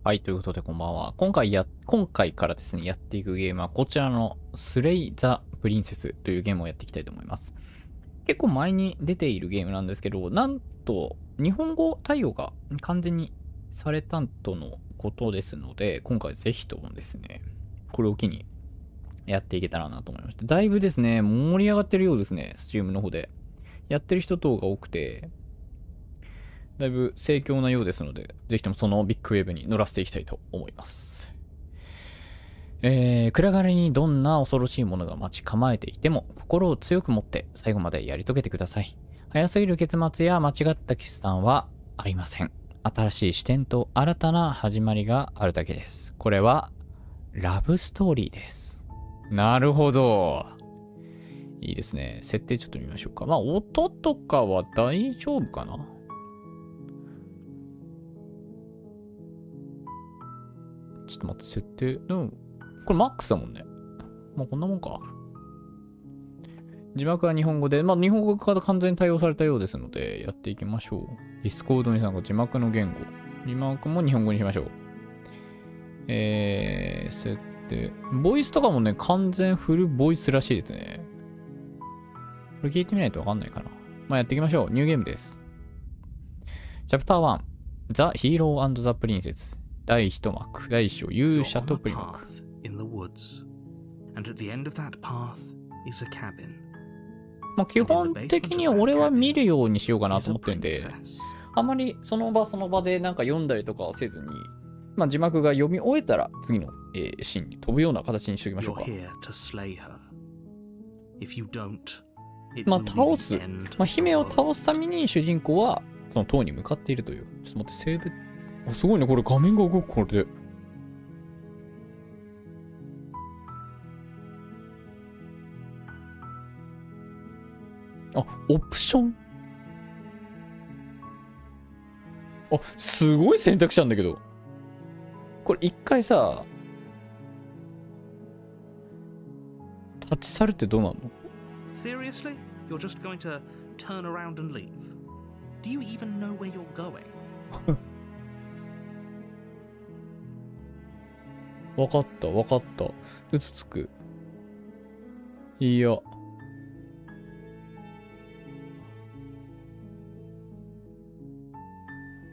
はい、ということでこんばんは。今回からですね、やっていくゲームはこちらのスレイ・ザ・プリンセスというゲームをやっていきたいと思います。結構前に出ているゲームなんですけど、なんと日本語対応が完全にされたとのことですので、今回ぜひともですね、これを機にやっていけたらなと思いまして、だいぶですね、盛り上がってるようですね、Steam の方で。やってる人等が多くて、だいぶ盛況なようですので、ぜひともそのビッグウェーブに乗らせていきたいと思います。暗がりにどんな恐ろしいものが待ち構えていても、心を強く持って最後までやり遂げてください。早すぎる結末や間違った決断はありません。新しい視点と新たな始まりがあるだけです。これはラブストーリーです。なるほど。いいですね。設定ちょっと見ましょうか。まあ、音とかは大丈夫かな？ちょっと待って、設定。でも、これマックスだもんね。まあ、こんなもんか。字幕は日本語で、まあ、日本語が完全に対応されたようですので、やっていきましょう。ディスコードになんか字幕の言語。字幕も日本語にしましょう。設定。ボイスとかもね、完全フルボイスらしいですね。これ聞いてみないとわかんないかな。まあ、やっていきましょう。ニューゲームです。チャプター1。ザ・ヒーロー&ザ・プリンセス。第1幕、第1章、勇者とプリマク。まあ、基本的に俺は見るようにしようかなと思ってるんで、あまりその場でなんか読んだりとかはせずに、まあ、字幕が読み終えたら次の、シーンに飛ぶような形にしておきましょうか。まあ、倒す。まあ、姫を倒すために主人公はその塔に向かっているという。ちょっと待って、セーブ。あ、すごいね。これ画面が動く、これで。あ、オプション。あ、すごい選択肢なんだけど。これ一回さ、立ち去るってどうなんの？ Seriously? You're just going to turn around and leave? Do you even know where you're going? わかった。うつつく。いや。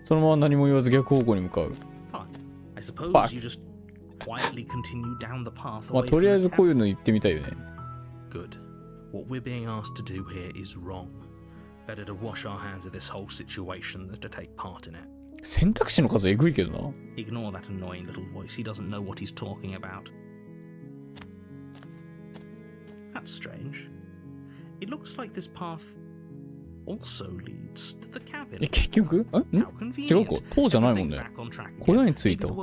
そのまま何も言わず逆方向に向かう。まあ、とりあえずこういうの言ってみたいよね。Good. What we're being asked to do here is wrong. Better to wash our hands of this whole situation than to take part in it. 選択肢の数えぐいけどな。Ignore that annoying little voice. He doesn't know what he's talking about. That's strange. It looks like this path also leads to the cabin. 結局？違うか。塔じゃないもんね。小屋に着いた。どうい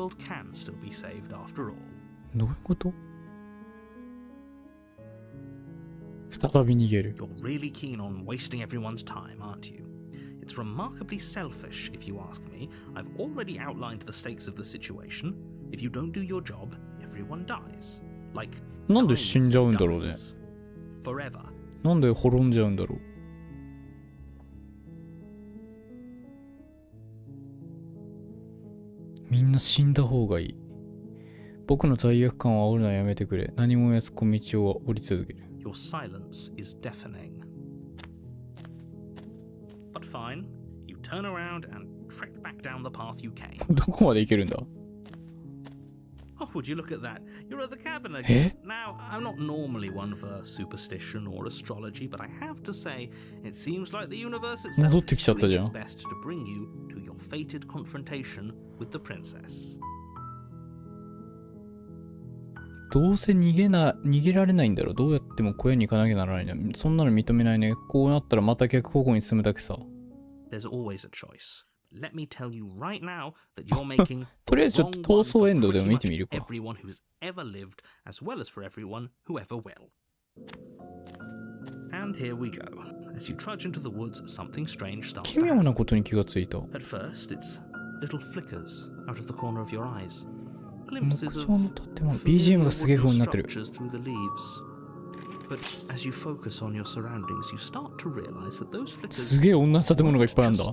うこと？再び逃げる。You're really keen on wasting everyone's time, aren't you? It's remarkably selfish, if you ask me. I've already outlined the stakes of the situation. If you don't do your job, everyone dies. Like なんで死んじゃうんだろうね。Forever. なんで滅んじゃうんだろう。みんな死んだ方がいい。僕の罪悪感を煽るのはやめてくれ。何もやつ小道を降り続ける。Your silence is deafening. But fine, you turn around and trek back down the path you came. どこまで行けるんだ？ Oh, would you look at that? You're at the cabin again. Now, I'm not normally one for superstition or astrology, but I have to say, it seems like the universe itself is doing its best to bring you to your fated confrontation with the princess. どうせ逃げられないんだろう。どうやっても小屋に行かなきゃならないね。そんなの認めないね。こうなったらまた逆方向に進むだけさ。There's always a choice. Let me tell you right now that you're making とりあえずちょっと闘争エンドでも見てみるか。everyone who's ever lived, as well as for everyone who ever will. And here we go. As you trudge into the woods, something strange starts to happen. 奇妙なことに気がついた。At first, it's little flickers out of the corner of your eyes. 木造の建物。BGM がすげえ風になってる。すげえ同じ建物がいっぱいあるんだ。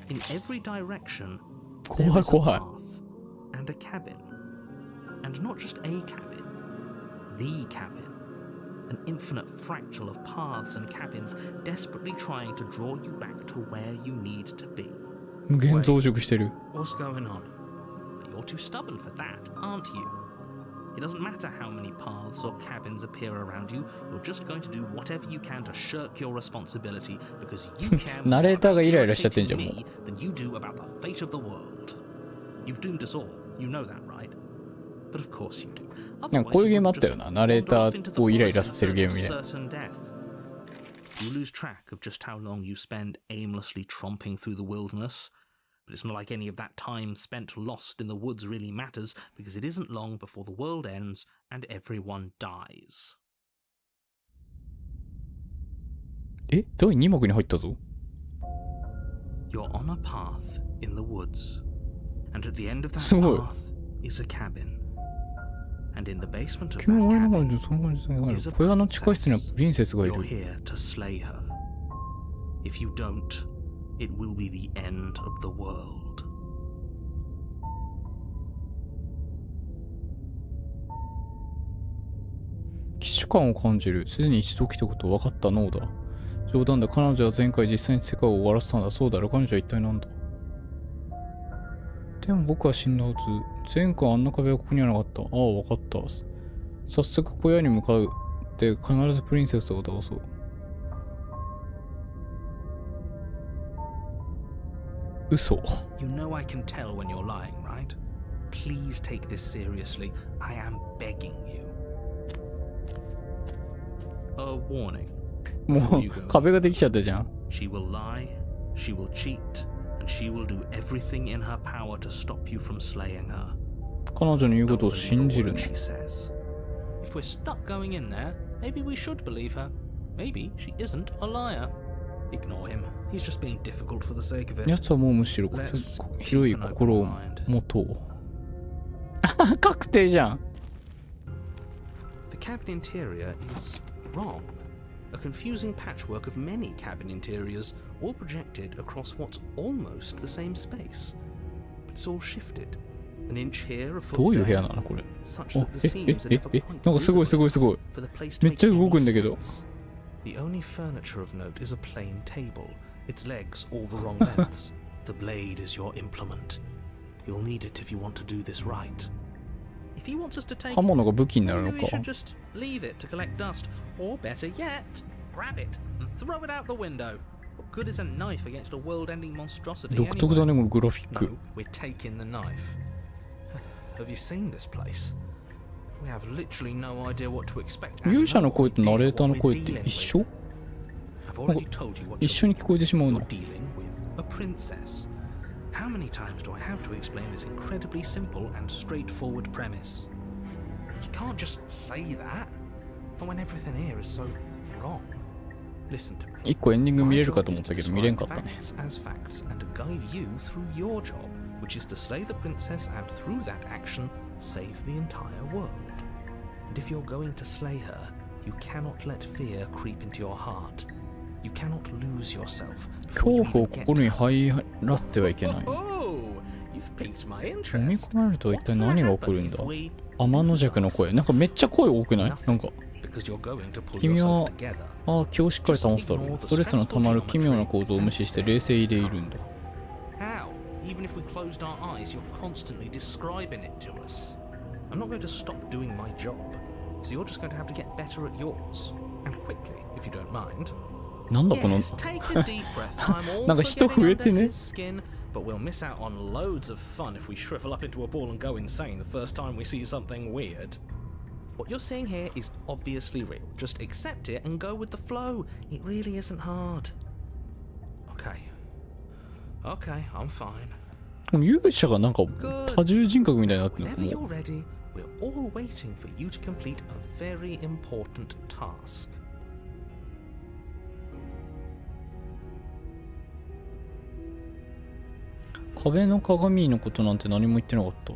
In every direction, 怖 there い is a 怖い。 path and a cabin. And not just a cabin, the cabin. An infinite fractal of paths and cabins desperately trying to draw you back to where you need to be. 無限増殖してる。 What's going on? But you're too stubborn for that, aren't you? It doesn't matter how many paths or cabins appear around you, you're just going to do whatever you can to shirk your responsibility because you care more ナレーターがイライラしちゃってん about じゃん、もう。 me than you do about the fate of the world. You've doomed us all, you know that, right? But of course you do. なんかこういうゲームあったよな。ナレーターをイライラさせるゲームみたいな。You lose track of just how long you spend aimlessly tromping through the wilderness. But it's not like any of that time spent lost in the woods really matters, because it isn't long before the world ends and everyone dies. え、第2幕に入ったぞ。 You're on a path in the woods, and at the end of that すごい。 path is a cabin. And in the basement of 君は that 森の中 cabin のその小道にいる is a 小屋の地下室には princess. プリンセスがい You're る。 here to slay her. If you don't, it will be the end of the world. 既視感を感じる。すでに一度来たこと分かった脳だ。冗談だ。彼女は前回実際に世界を終わらせたんだ。そうだろ。彼女は一体何だ。でも僕は死んだはず。前回あんな壁はここにはなかった。ああ、分かった。早速小屋に向かう。で、必ずプリンセスを倒そう。嘘。You know I can tell when you're lying, right? Please take this seriously. I am begging you. A warning. もう壁ができちゃったじゃん。 She will lie, she will cheat, and she will do everything in her power to stop you from slaying her. 彼女の言うことを信じるの。 She says. If we're stuck going in there, maybe we should believe her. Maybe she isn't a liar. Ignore him. He's just being difficult for the sake of it. 奴はもうむしろ広い心を持とう。確定じゃん。 The cabin interior is wrong. A confusing patchwork of many cabin interiors, all projected across what's almost the same space. But it's all shifted. An inch here, a foot どういう部屋 there, なのこれ。 such that the seams are never quite なんかすごいすごいすごい。 for the place to めっちゃ make 動く any んだけど。 sense. The only furniture of note is a plain table, its legs all the wrong lengths. The blade is your implement. You'll need it if you want to do this right. If he wants us to take 刃物が武器になる maybe の we か。 should just leave it to collect dust, or better yet, grab it and throw it out the window. What good is a knife against a world-ending monstrosity 独特だ anyway? ね、このグラフィック。 No, we're taking the knife. Have you seen this place? We have literally no idea what to expect. 勇者の声とナレーターの声って一緒？ I've already told you what 一緒に聞こえてしまう you're の。 dealing with a princess. How many times do I have to explain this incredibly simple and straightforward premise? You can't just say that. And when everything here is so wrong. Listen to me. 一個エンディング見れるか My と job 思 is った to けど見れん describe かったね。 facts as facts and to guide you through your job, which is to slay the princess and through that action save the entire world. And if you're going to slay her, you cannot let fear creep into your heart. You cannot lose yourself. 恐怖を心に入らってはいけない。 Oh, you've piqued my 飲み interest. 込まれるとは一 What's 体 gonna 何が起こ happen るんだ if we 天の弱の声。なんかめっちゃ声多くない？なんか。 because you're going to pull 君 yourself は together. ああ、今日しっかり保つだろう。ストレスのたまる奇妙な構造を無視して冷静でいるんだ。 How? Even if we closed our eyes, you're constantly describing it to us. I'm not going to stop doing my job, so you're just going to have to get better at yours. And quickly, if you don't mind. なんだこの Yes, take a deep breath. I'm all なんか for 人 getting 増えて under ね。 his skin, but we'll miss out on loads of fun if we shrivel up into a ball and go insane the first time we see something weird. What you're seeing here is obviously real. Just accept it and go with the flow. It really isn't hard. Okay. Okay, I'm fine. この勇者がなんか多重人格みたいになってる Whenever の you're もう ready, we're all waiting for you to complete a very important task. 壁の鏡のことなんて何も言ってなかった。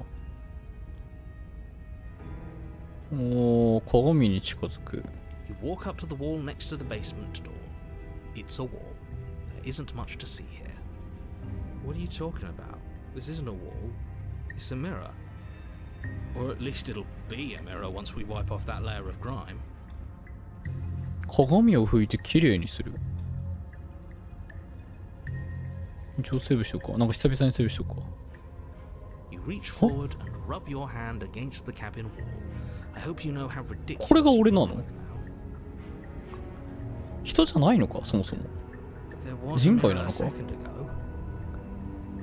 おー、鏡に近づく。 You walk up to the wall next to the basement door. It's a wall. There isn't much to see here. What are you talking about? This isn't a wall. It's a mirror. Or at least it'll be a mirror once we wipe off that layer of grime. 鏡を拭いてきれいにする。一応セーブしようか。なんか久々にセーブしようか。You reach forward and rub your hand against the cabin wall. I hope you know how ridiculous. これが俺なの？人じゃないのか、そもそも。人外なのか。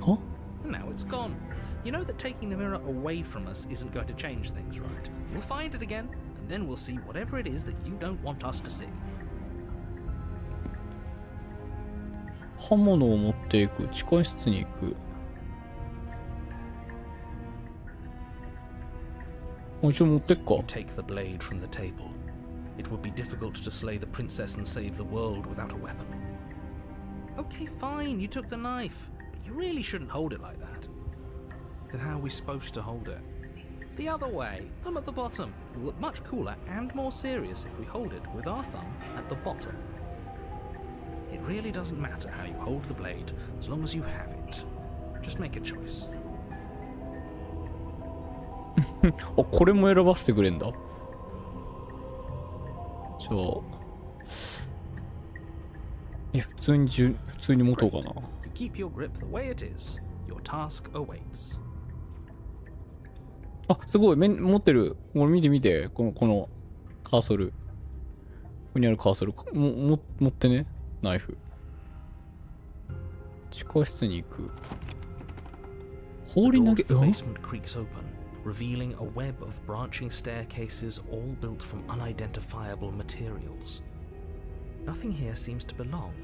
は？ Now it's gone. You know that taking the mirror away from us isn't going to change things, right? We'll find it again, and then we'll see whatever it is that you don't want us to see. 刃物を持っていく。地下室に行く。一応持ってっか。Take the blade from the table. It would be difficult to slay the princess and save the world without a weapon. Okay, fine, you took the knife, but you really shouldn't hold it like that. Then how are we supposed to hold it? The other way, thumb at the bottom. Will look much cooler and more serious if we hold it with our thumb at the bottom. It really doesn't matter how you hold the blade, as long as you have it. Just make a choice. あ、これも選ばせてくれんだ。じゃあ、普通に持とうかな。You keep your grip the way it is. Your task awaits. あ、すごい、持ってる。これ見て見て、このカーソル。ここにあるカーソル。持ってね、ナイフ。地下室に行く。放り投げ、revealing a web of branching staircases all built from unidentifiable materials. Nothing here seems to belong,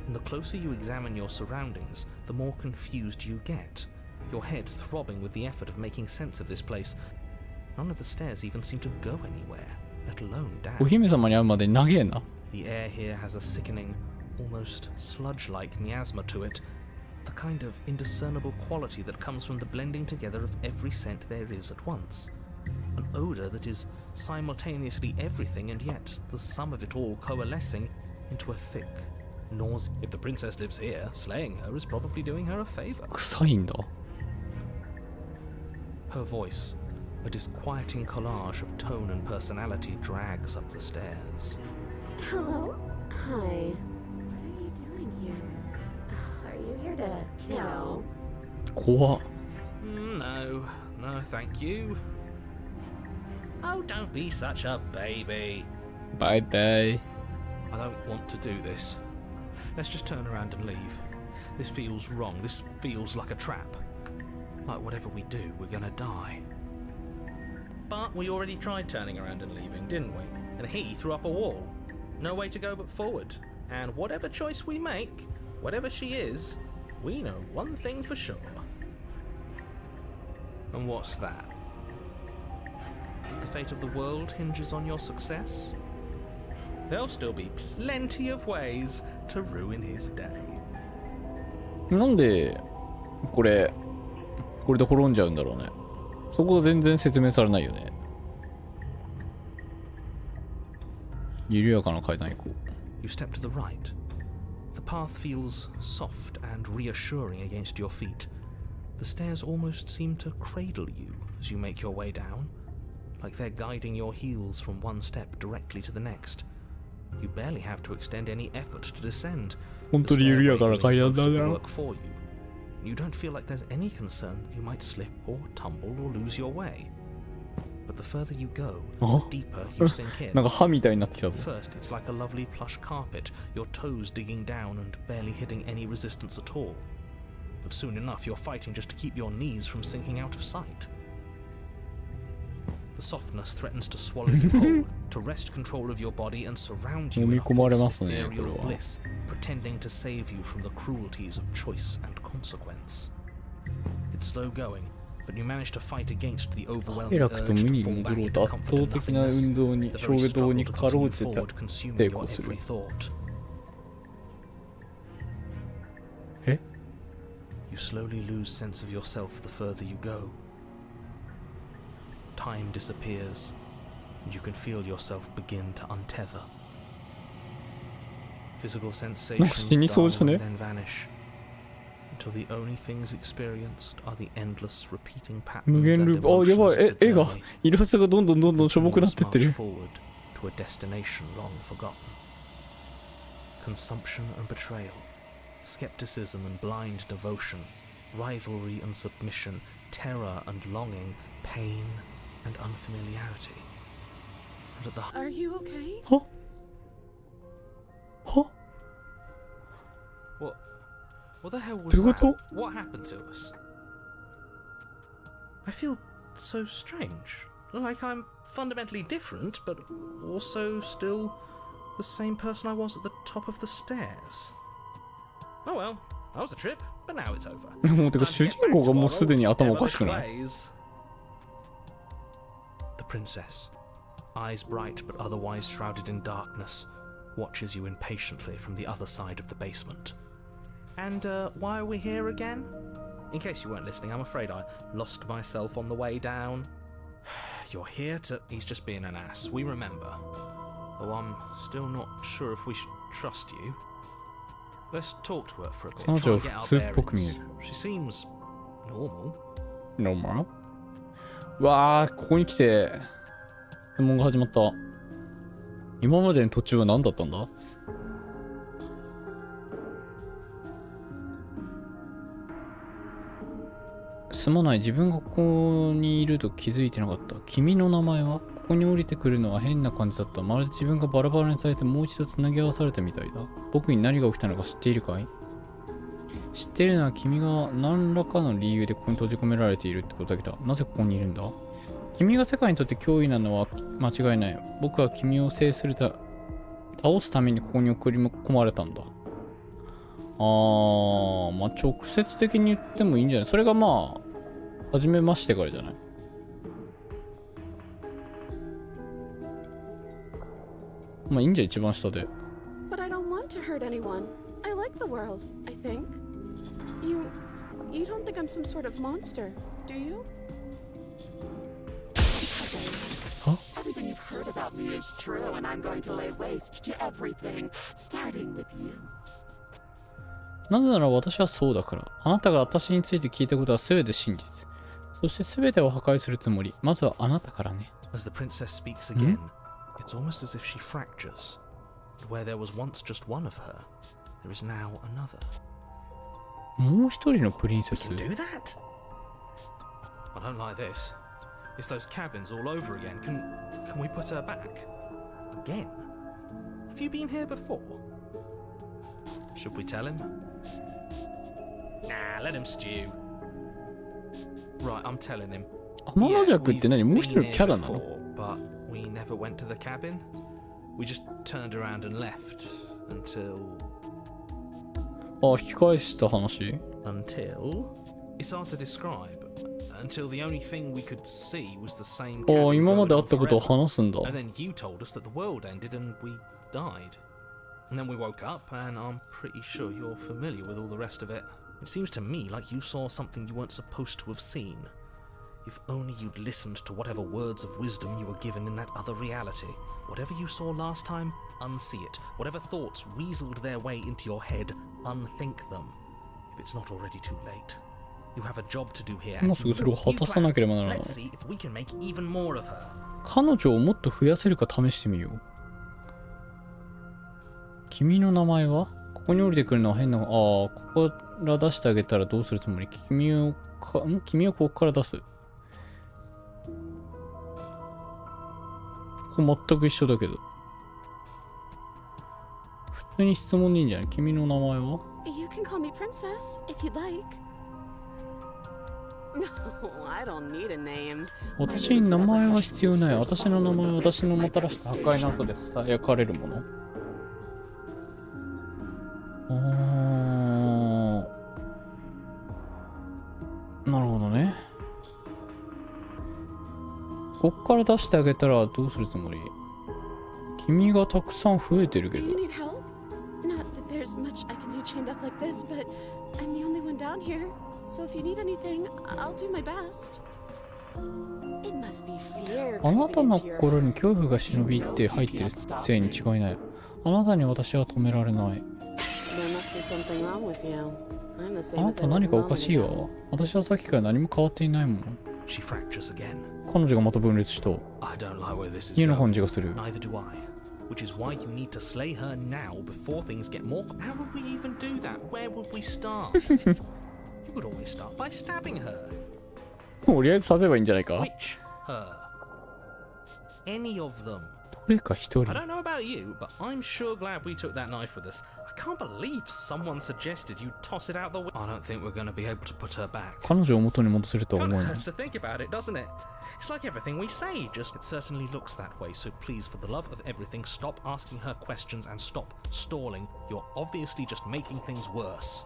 and the closer you examine your surroundings, the more confused you get, your head throbbing with the effort of making sense of this place. None of the stairs even seem to go anywhere, let alone down. お姫様に会うまで長えな。 The air here has a sickening, almost sludge-like miasma to it, the kind of indiscernible quality that comes from the blending together of every scent there is at once. An odor that is simultaneously everything and yet the sum of it all coalescing into a thick nausea. If the princess lives here, slaying her is probably doing her a favor. 臭いんだ。 Her voice, a disquieting collage of tone and personality, drags up the stairs. Hello? Hi. What are you doing here? Are you here to kill? 怖っ。 No, thank you. Oh, don't be such a baby. バイバイ。 I don't want to do this. Let's just turn around and leave. This feels wrong. This feels like a trap. Like whatever we do, we're gonna die. But we already tried turning around and leaving, didn't we? And he threw up a wall. No way to go but forward. And whatever choice we make, whatever she is, we know one thing for sure. And what's that? The fate of the world hinges on your success? There'll still be plenty of ways to ruin his day. なんでこれで滅んじゃうんだろうね。そこが全然説明されないよね。緩やかな階段行こう。 You step to the right. The path feels soft and reassuring against your feet. The stairs almost seem to cradle you as you make your way down, like they're guiding your heels from one step directly to the next. You barely have to extend any effort to descend. 本当に緩やかな階段だな。 work for you. You don't feel like there's any concern that you might slip or tumble or lose your way. But the further you go, the deeper you sink in. なんか歯みたいになってきたぞ。 First, it's like a lovely plush carpet, your toes digging down and barely hitting any resistance at all. But soon enough, you're fighting just to keep your knees from sinking out of sight. The softness threatens to swallow you whole, to wrest control of your body and surround you in a false ethereal bliss, pretending to save you from the cruelties of choice and consequence. It's slow going, but you manage to fight against the overwhelming urge to fall back into comfort and nothingness, the very struggle to continue forward consuming your every thought. え？ You slowly lose sense of yourself the further you go. Time disappears, and you can feel yourself begin to untether. Physical sensations dull and then vanish. till the only things experienced are the endless repeating 無 patterns 限 and ループ。あ、や emotions ば of い。 the 絵が、 journey. イラストがどんどんしょぼくなってって Continuous る。 march forward to a destination long forgotten. Consumption and betrayal, skepticism and blind devotion, rivalry and submission, terror and longing, pain and unfamiliarity. And at the Are you okay? はは What the hell was どういう that? こと What happened to us? I feel so strange. Like I'm fundamentally different, but also still the same person I was at the top of the stairs. Oh well, that was a trip, but now it's over. もうてか主人公がもうすでに頭おかしくない？ The princess, eyes bright but otherwise shrouded in darkness, watches you impatiently from the other side of the basement. And why are we here again? In case you weren't listening, I'm afraid I lost myself on the way down. You're here to... He's just being an ass, we remember. Though I'm still not sure if we should trust you. Let's talk to her for a bit. 彼女 Try and get は our 普通っぽく見え bearings. る。 She seems normal. ノーマル。うわー、ここに来て質問が始まった。今までの途中は何だったんだ？すまない、自分がここにいると気づいてなかった。君の名前は？ここに降りてくるのは変な感じだった。まるで自分がバラバラにされてもう一度つなぎ合わされたみたいだ。僕に何が起きたのか知っているかい？知っているのは君が何らかの理由でここに閉じ込められているってことだけど、なぜここにいるんだ？君が世界にとって脅威なのは間違いない。僕は君を倒すためにここに送り込まれたんだ。まあ直接的に言ってもいいんじゃない？それがまあ初めましてからじゃない？まあいいんじゃ一番下で。But I don't want to hurt anyone. I like the world, I think. You don't think I'm some sort of monster, do you? Everything you've heard about me is true, and I'm going to lay waste to everything, starting with you. なぜなら私はそうだから。あなたが私について聞いたことは全て真実。そして全てを破壊するつもり。まずはあなたからね。As the princess speaks again, it's almost as if she fractures. Where there was once just one of her, there is now another. もう一人のプリンセ We ス can do that? I don't like this. It's those cabins all over again. Can we put her back? Again? Have you been here before? Should we tell him? Nah, let him stew. Right, I'm telling him. 天の弱って何？もう一人のキャラなの？ But we never went to the cabin. We just turned around and left until あ、引き返した話？ it's hard to describe. Until the only thing we could see was the same あ、 cabin 今ま going であ on ったことを forever. 話すんだ。 And then you told us that the world ended and we died. And then we woke up and I'm pretty sure you're familiar with all the rest of it. It seems to me like you saw something you weren't supposed to have seen. If only you'd listened to whatever words of wisdom you were given in that other reality. Whatever you saw last time, unsee it. Whatever thoughts weaseled their way into your head, unthink them. If it's not already too late. You have a job to do here. もうすぐそれを果たさなければならない。 Let's see if we can make even more of her. 彼女をもっと増やせるか試してみよう。君の名前は？ここに降りてくるのは変な。ここから出してあげたらどうするつもり？君をここから出す。ここ全く一緒だけど。普通に質問でいいんじゃない？君の名前は？ You can call me Princess if you'd like. No, I don't need a name. 私に名前は必要ない。私の名前は私のもたらした破壊の後で囁かれるもの。なるほどね。こっから出してあげたらどうするつもり？君がたくさん増えてるけ Do ど。 you need help? Not that there's much I can do chained up like this, but I'm the only one down here. So if you need anything, I'll do my best. It must be fear. あなた creeping の into your 心に heart. 恐怖が忍び入って入ってるせいに違いない。あなたに私は止められない。 There must be something wrong with you. I'm the あ same な as た I was 何 a かおか moment しいわ。 ago. 私はさっきから何も変わっていないもん。 She fractures again. 彼女がまた分裂した。 I don't like where this is 家の going. 感じがする。 Neither do I. Which is why you need to slay her now before things get more. How would we even do that? Where would we start? You would always start by stabbing her. とりあえず刺せばいいんじゃないか。 Which her? Any of them. どれか一 I 人。 don't know about you, but I'm sure glad we took that knife with us. I can't believe someone suggested you toss it out the window. I don't think we're going to be able to put her back. 彼女を元に戻せるとは Kind 思 of えない。 hurts to think about it, doesn't it? It's like everything we say, just it certainly looks that way. So please, for the love of everything, stop asking her questions and stop stalling. You're obviously just making things worse.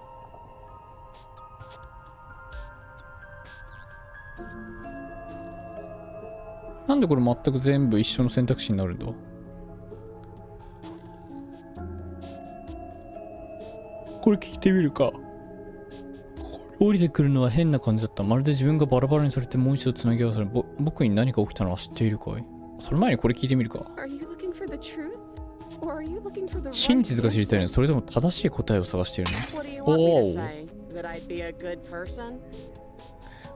なんでこれ全く全部一緒の選択肢になるんだ。これ聞いてみるか。降りてくるのは変な感じだった。まるで自分がバラバラにされてもう一度つなぎ合わされ、僕に何が起きたのは知っているかい？その前にこれ聞いてみるか。Are you looking for the truth? Or are you looking for the 真 right 実が知りたいの？ answer? それとも正しい答えを探している What do you の？ want me お to お。 say? That I'd be a good person?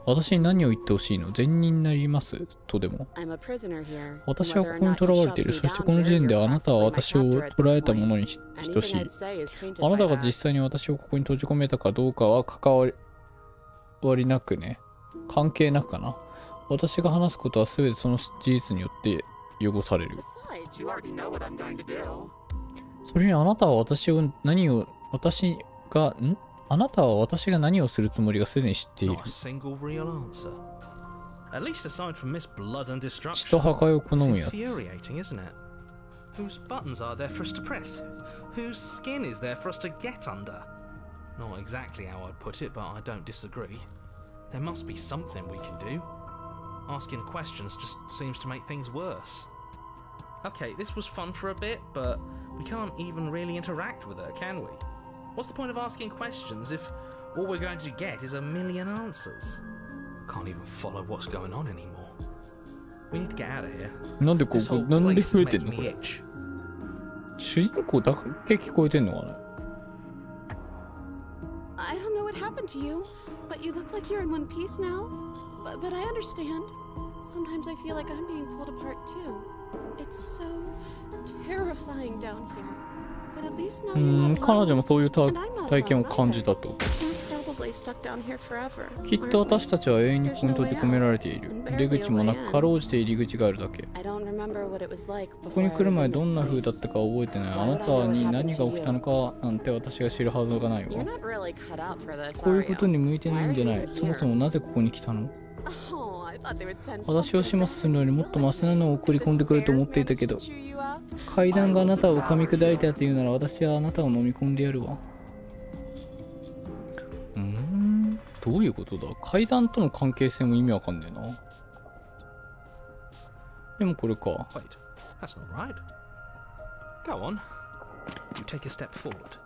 私に何を言ってほしいの？善人になりますとでも。 I'm a prisoner here. 私はここに囚われている。そしてこの時点であなたは私を捕らえたものに等しい。あなたが実際に私をここに閉じ込めたかどうかは関わりなくね。関係なくかな。私が話すことは全てその事実によって汚される。 You already know what I'm going to do. それにあなたはあなたは私が何をするつもりがすでに知っている。 Not a single real answer. At least aside from Miss Blood and 血 Destruction. と破壊を好 It's むやつ。 infuriating, isn't it? Whose buttons are there for us to press? Whose skin is there for us to get under? Not exactly how I'd put it, but I don't disagree. There must be something we can do. Asking questions just seems to make things worse. Okay, this was fun for a bit, but we can't even really interact with her, can we? What's the point of asking questions if all we're going to get is a million answers? Can't even follow what's going on anymore. We need to get out of here. なんでこ This こ、 whole なんで place 増 is えてん making のこ me れ。 itch. 主人公だけ聞こえてんのかな。 I don't know what happened to you, but you look like you're in one piece now. But I understand. Sometimes I feel like I'm being pulled apart too. It's so terrifying down here. But at least now you're not 彼女 alone. もそういう And I'm not 体験を alone 感じたと。 We're probably stuck down here forever. きっと私たちは永遠にここに閉じ込められている。出口もなく、かろうじて入り口があるだけ。 I don't remember what it was like ここに before 来る I 前 was ど in んな this 風だ place. ったか覚えてない。あなたに何が起きたのかなんて私が知るはずがない You're わ。 not really cut out for this, こうい are うこと you? に向いてないんじゃない。 Why are you そもそもなぜここに来たの？ Oh, I thought they would send 私を始 something 末するのにもっとマシなのを送り If 込ん the でくると思 stairs っていたけ managed ど to chew you up, 階段があなたを噛み砕いたというなら私はあなたを飲み込んでやるわ。どういうことだ？階段との関係性も意味わかんねえな。でもこれか。 Wait, that's not right. Go on. You take a step forward.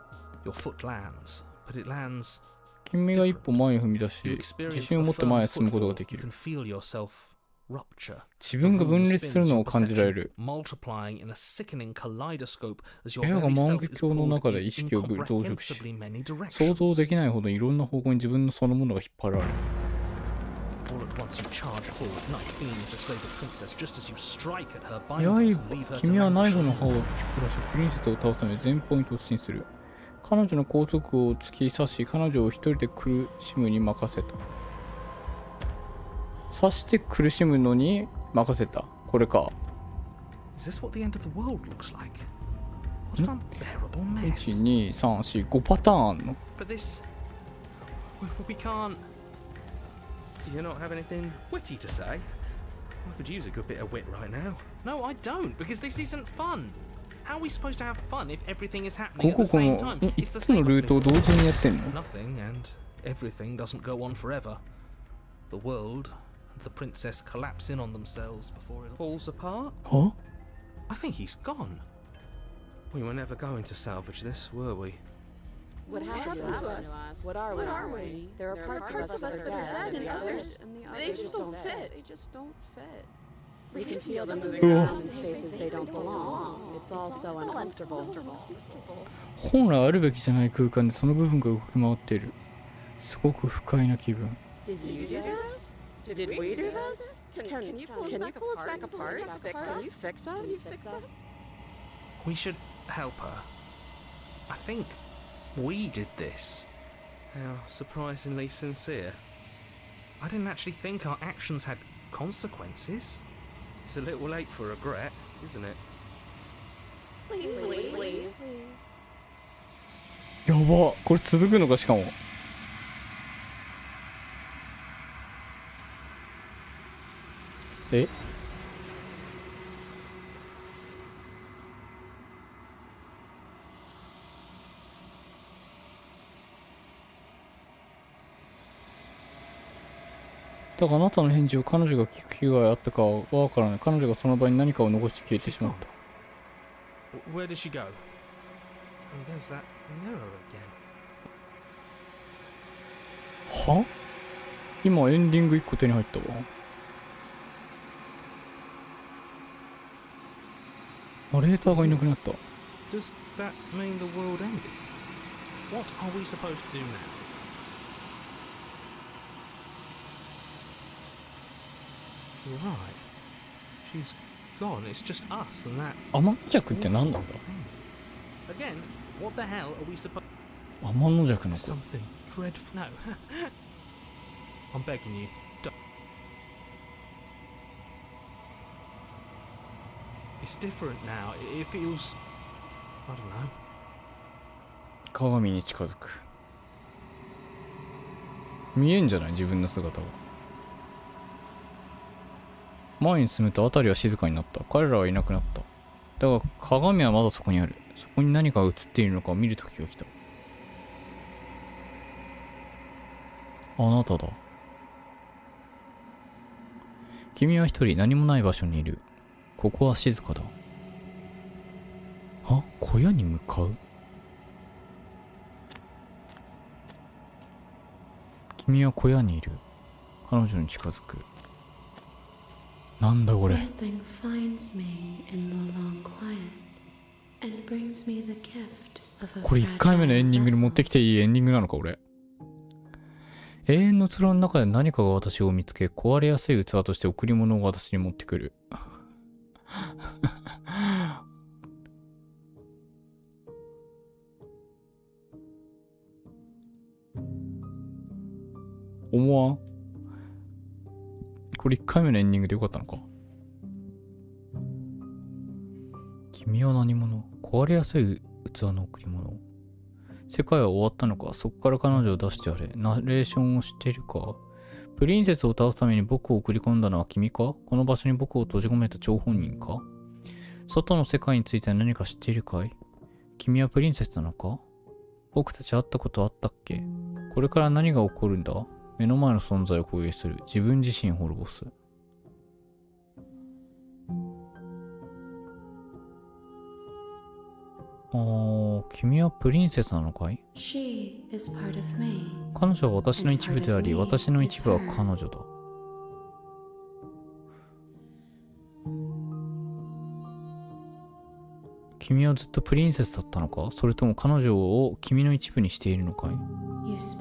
Your foot lands, but it lands. 君が一歩前へ踏み出し、 You 自 experience 信を a 持って前へ進むことが firm でき footfall. You る can。feel yourself rupture. 自分が分裂するのを感じられる。 Multiplying in a sickening kaleidoscope as your 部屋が very 万 self is 華鏡の pulled 中で in 意識を増殖し、 incomprehensibly many 想像で directions. きないほどいろんな方向に自分のそのものが引っ張られる。 All at once you charge forward, knife beaming to slay the princess just as you strike at her やはり bindings and leave her to 君はナイ languish フの in 刃を引き殺し、プリンセスを倒すため前方に突進する。彼女の高速を突き刺し、彼女を一人で苦しむに任せた。刺して苦しむのに任せた。これか。 Is this what the end of the world looks like? What an unbearable mess. 1、2、3、4、5パターンあんの。 But this... We can't... Do you not have anything witty to say? I could use a good bit of wit right now. No, I don't, because this isn't fun. How are we supposed to have fun if everything is こ happening at こ the こ same の time? 5 It's the つの same ルートを同時にやってんの？ Nothing and everything doesn't go on forever. The world and the princess collapse in on themselves before it falls apart. は？ I think he's gone. We were never going to salvage this, were we? What happened to us? What are we? There are parts of us that are dead, and others, they just don't fit. They just don't fit. We can feel them moving around in spaces they don't belong. It's all so uncomfortable. 本来あるべきじゃない空間でその部分が動き回っている。すごく不快な気分。Did you do this? Did we do this? Can you pull us back apart? Fix us? We should help her. I think we did this. How surprisingly sincere. I didn't actually think our actions had consequences. It's a little late for regret, isn't it? Please. やば、これ続くのかしかも。え？だがあなたの返事を彼女が聞く気があったかはわからない。彼女がその場に何かを残して消えてしまった。Where did she go? And there's that mirror again. は？今エンディング1個手に入ったわ。ナレーターがいなくなった。Does that mean the world ended? What are we supposed to do now? You're right. She's gone. It's just us and that. 天の弱って何なんだ？ Again, what the hell are we supposed? 天の弱の子。 Something dreadful. No. I'm begging you. It's different now. It feels. I don't know. 鏡に近づく。見えんじゃない？自分の姿が。前に進むと辺りは静かになった。彼らはいなくなった。だが鏡はまだそこにある。そこに何かが映っているのかを見る時が来た。あなただ。君は一人何もない場所にいる。ここは静かだ。あ、小屋に向かう。君は小屋にいる。彼女に近づく。なんだこれ。これ1回目のエンディングに持ってきていいエンディングなのか俺。永遠の壺の中で何かが私を見つけ、壊れやすい器として贈り物を私に持ってくる。思わん？これ1回目のエンディングでよかったのか。君は何者？壊れやすい器の贈り物。世界は終わったのか？そこから彼女を出してやれ。ナレーションを知っているか？プリンセスを倒すために僕を送り込んだのは君か？この場所に僕を閉じ込めた張本人か？外の世界について何か知っているかい？君はプリンセスなのか？僕たち会ったことあったっけ？これから何が起こるんだ？目の前の存在を攻撃する。自分自身を滅ぼす。君はプリンセスなのかい？彼女は私の一部であり、私の一部は彼女だ。君はずっとプリンセスだったのか？それとも彼女を君の一部にしているのかい？質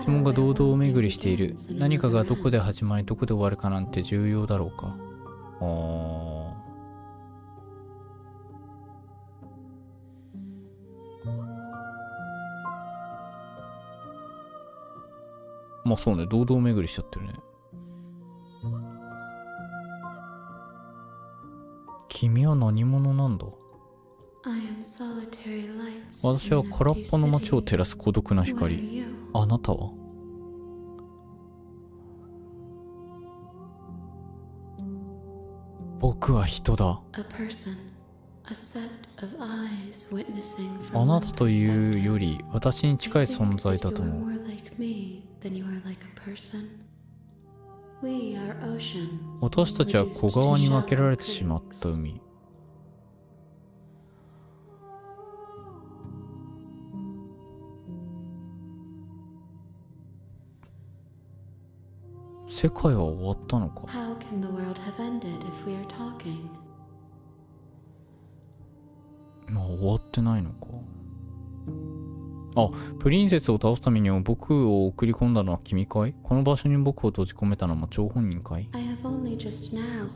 問が堂々巡りしている。何かがどこで始まりどこで終わるかなんて重要だろうか。まあそうね、堂々巡りしちゃってるね。君は何者なんだ？私は空っぽの街を照らす孤独な光。あなたは？僕は人だ。あなたというより私に近い存在だと思う。私たちは小川に分けられてしまった海。世界は終わったのか？まあ終わってないのか。あ、プリンセスを倒すためにも僕を送り込んだのは君かい？この場所に僕を閉じ込めたのも張本人かい？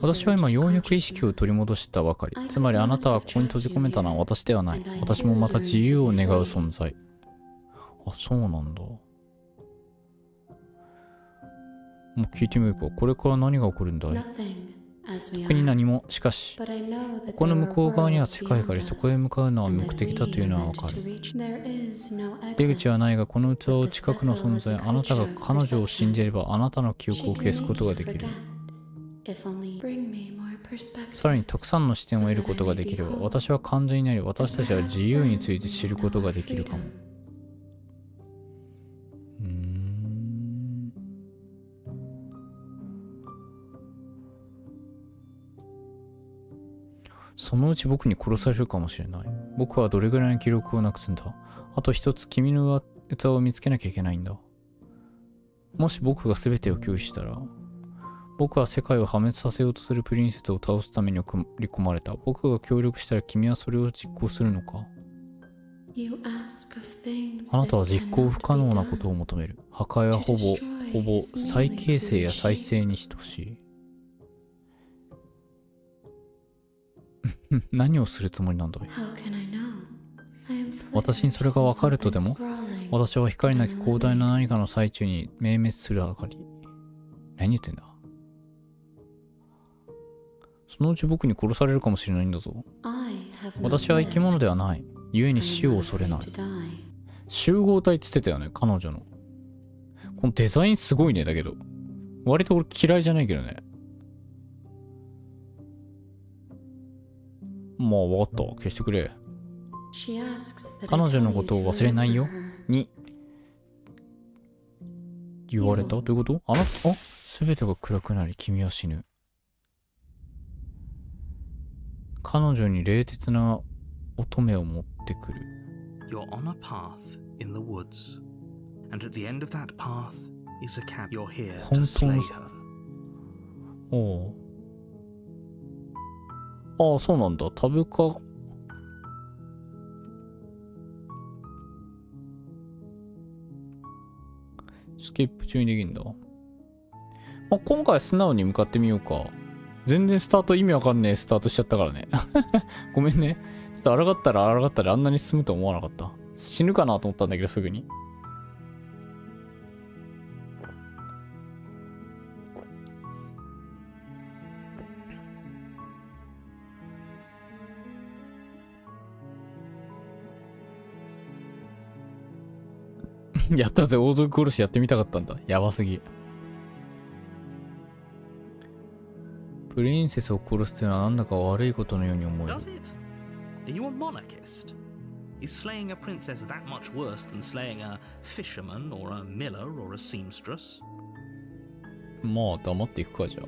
私は今ようやく意識を取り戻したばかり。つまりあなたはここに閉じ込めたのは私ではない。私もまた自由を願う存在。あ、そうなんだ。もう聞いてみるか。これから何が起こるんだい？特に何も。しかし、ここの向こう側には世界があり、そこへ向かうのは目的だというのはわかる。出口はないが、この器を近くの存在、あなたが彼女を信じれば、あなたの記憶を消すことができる。さらにたくさんの視点を得ることができれば、私は完全になり、私たちは自由について知ることができるかも。そのうち僕に殺されるかもしれない。僕はどれぐらいの記録をなくすんだ。あと一つ君の器を見つけなきゃいけないんだ。もし僕が全てを拒否したら、僕は世界を破滅させようとするプリンセスを倒すために送り込まれた。僕が協力したら君はそれを実行するのか？あなたは実行不可能なことを求める。破壊はほぼ再形成や再生に等しい。何をするつもりなんだい？私にそれが分かるとでも？私は光なき広大な何かの最中に明滅する明かり。何言ってんだ？そのうち僕に殺されるかもしれないんだぞ。私は生き物ではない。故に死を恐れない。集合体って言ってたよね、彼女の。このデザインすごいね、だけど。割と俺嫌いじゃないけどね。まあ分かった。消してくれ。彼女のことを忘れないよに言われた？どういうこと？すべてが暗くなり君は死ぬ。彼女に冷徹な乙女を持ってくる。 You're on a path in the woods, and at the end of that path is a cab. You're here to slay her. おう。ああ、そうなんだ。タブか。スキップ中にできるんだ。まあ、今回素直に向かってみようか。全然スタート意味わかんねえスタートしちゃったからね。ごめんね。ちょっと抗ったらあんなに進むと思わなかった。死ぬかなと思ったんだけどすぐに。やったぜ、王族殺しやってみたかったんだ。やばすぎ。プリンセスを殺すっていうのはなんだか悪いことのように思える。Does it? Are you a monarchist? Is slaying a princess that much worse than slaying a fisherman or a miller or a seamstress? まあ黙っていくかじゃあ。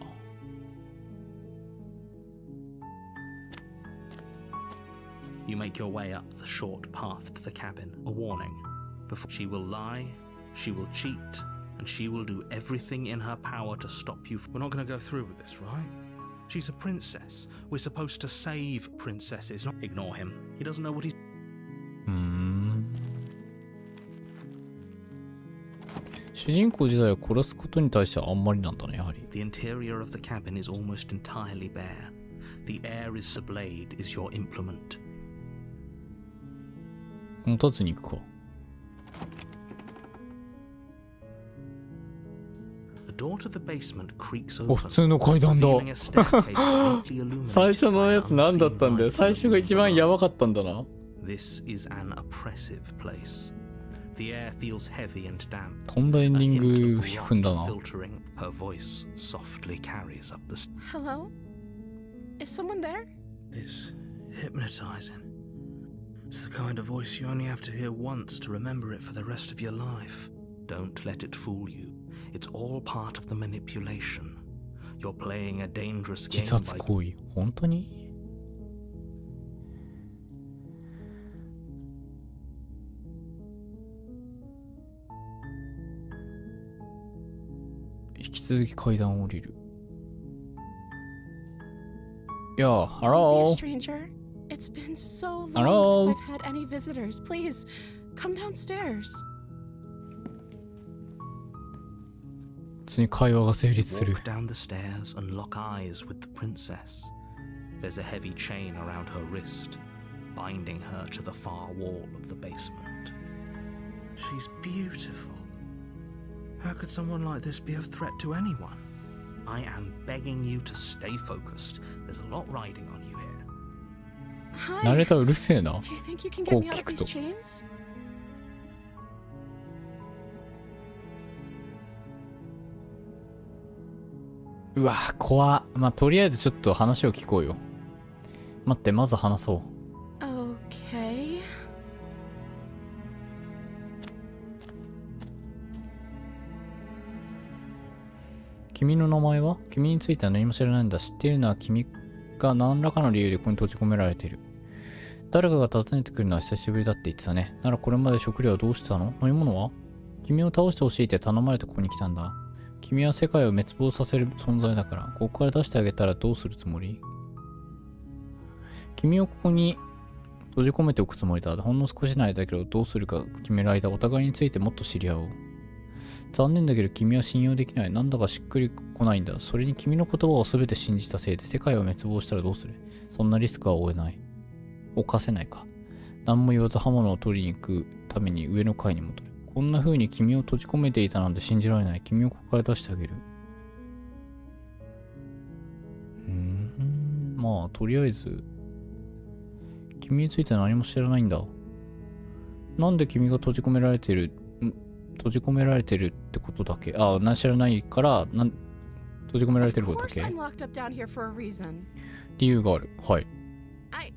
You make your way up the short path to the cabin, a warning. Before she will lie, she will cheat, and she will do everything in her power to stop you. We're not going to go through with this, right? She's a princess. We're supposed to save princesses, not ignore him. He doesn't know what he's... 主人公自体を殺すことに対してはあんまりなんだね、やはり。The interior of the cabin is almost entirely bare. The air is... The blade is your implement. 持たずに行くか。お、普通の階段だ。最初のやつ何だったんだよ。最初が一番やばかったんだな。とんだエンディング踏んだな。Hello? Is someone there? It's hypnotizing. It's the kind of voice you only have to hear once to remember it for the rest of your life. Don't let it fool you. It's all part of the manipulation. You're playing a dangerous game. 自殺行為、本当に？引き続き階段を降りる。いや、ハロー。It's been so long Hello? since I've had any visitors. Please, come downstairs. 普通に会話が成立する。 Walk down the stairs and lock eyes with the princess. There's a heavy chain around her wrist, binding her to the far wall of the basement. She's beautiful. How could someone like this be a threat to anyone? I am begging you to stay focused. There's a lot riding on you here. ナ Hi. レーターうるせえな。 Do you think you can get me out of Go, these Kikuto. chains? うわ、怖っ。まあ、とりあえずちょっと話を聞こうよ。待って、まず話そう。Okay. 君の名前は？君については何も知らないんだ。知っているのは君が何らかの理由でここに閉じ込められている。誰かが訪ねてくるのは久しぶりだって言ってたね。ならこれまで食料はどうしたの？飲み物は？君を倒してほしいって頼まれてここに来たんだ。君は世界を滅亡させる存在だから、ここから出してあげたらどうするつもり？君をここに閉じ込めておくつもりだ。ほんの少しの間だけどどうするか決める間、お互いについてもっと知り合おう。残念だけど君は信用できない。なんだかしっくりこないんだ。それに君の言葉を全て信じたせいで世界を滅亡したらどうする？そんなリスクは負えない。犯せないか。何も言わず刃物を取りに行くために上の階に戻る。こんな風に君を閉じ込めていたなんて信じられない。君をここから出してあげる。まあ、とりあえず、君については何も知らないんだ。なんで君が閉じ込められてるってことだけ。あ、知らないから、閉じ込められてることだ Of course け。 I'm locked up down here for a reason. 理由がある。はい。I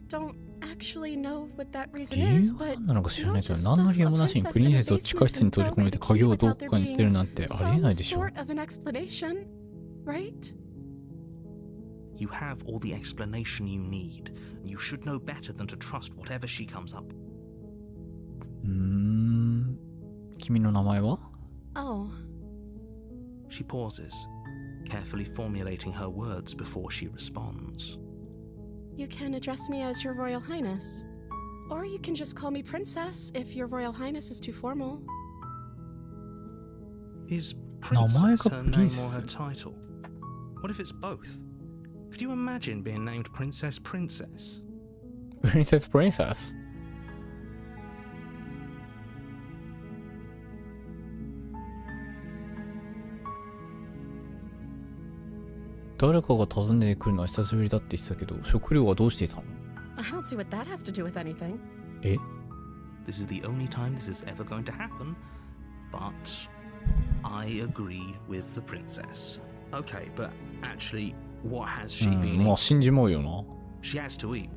don't actually know what that reason 理由 is, が but 何なのか知らないけど、 you 何 don't の just 理由もな stuff しに a プリンセ princess スを in 地 a 下室に basement 閉じ and 込めて throw 鍵を maybe ど without こ there かに捨てる being なんてありえない some でしょ。 sort of an explanation, right? You have all the explanation you need. You should know better than to trust whatever she comes up. 君の名前は？ Oh, She pauses, carefully formulating her words before she responds. you can address me as Your Royal Highness. Or you can just call me Princess if Your Royal Highness is too formal. Is 名前 princess が her プリン name セ or ス。 her title? What if it's both? Could you imagine being named Princess Princess? プリンセスプリンセス。誰かが訪ねてくるのは久しぶりだって言ってたけど、食料はどうしていたの？ I don't see what that has to do with anything. え？ This is the only time this is ever going to happen, but I agree with the princess. Okay, but actually, what has she been まあ eating? 信じまうよな。 She has to eat.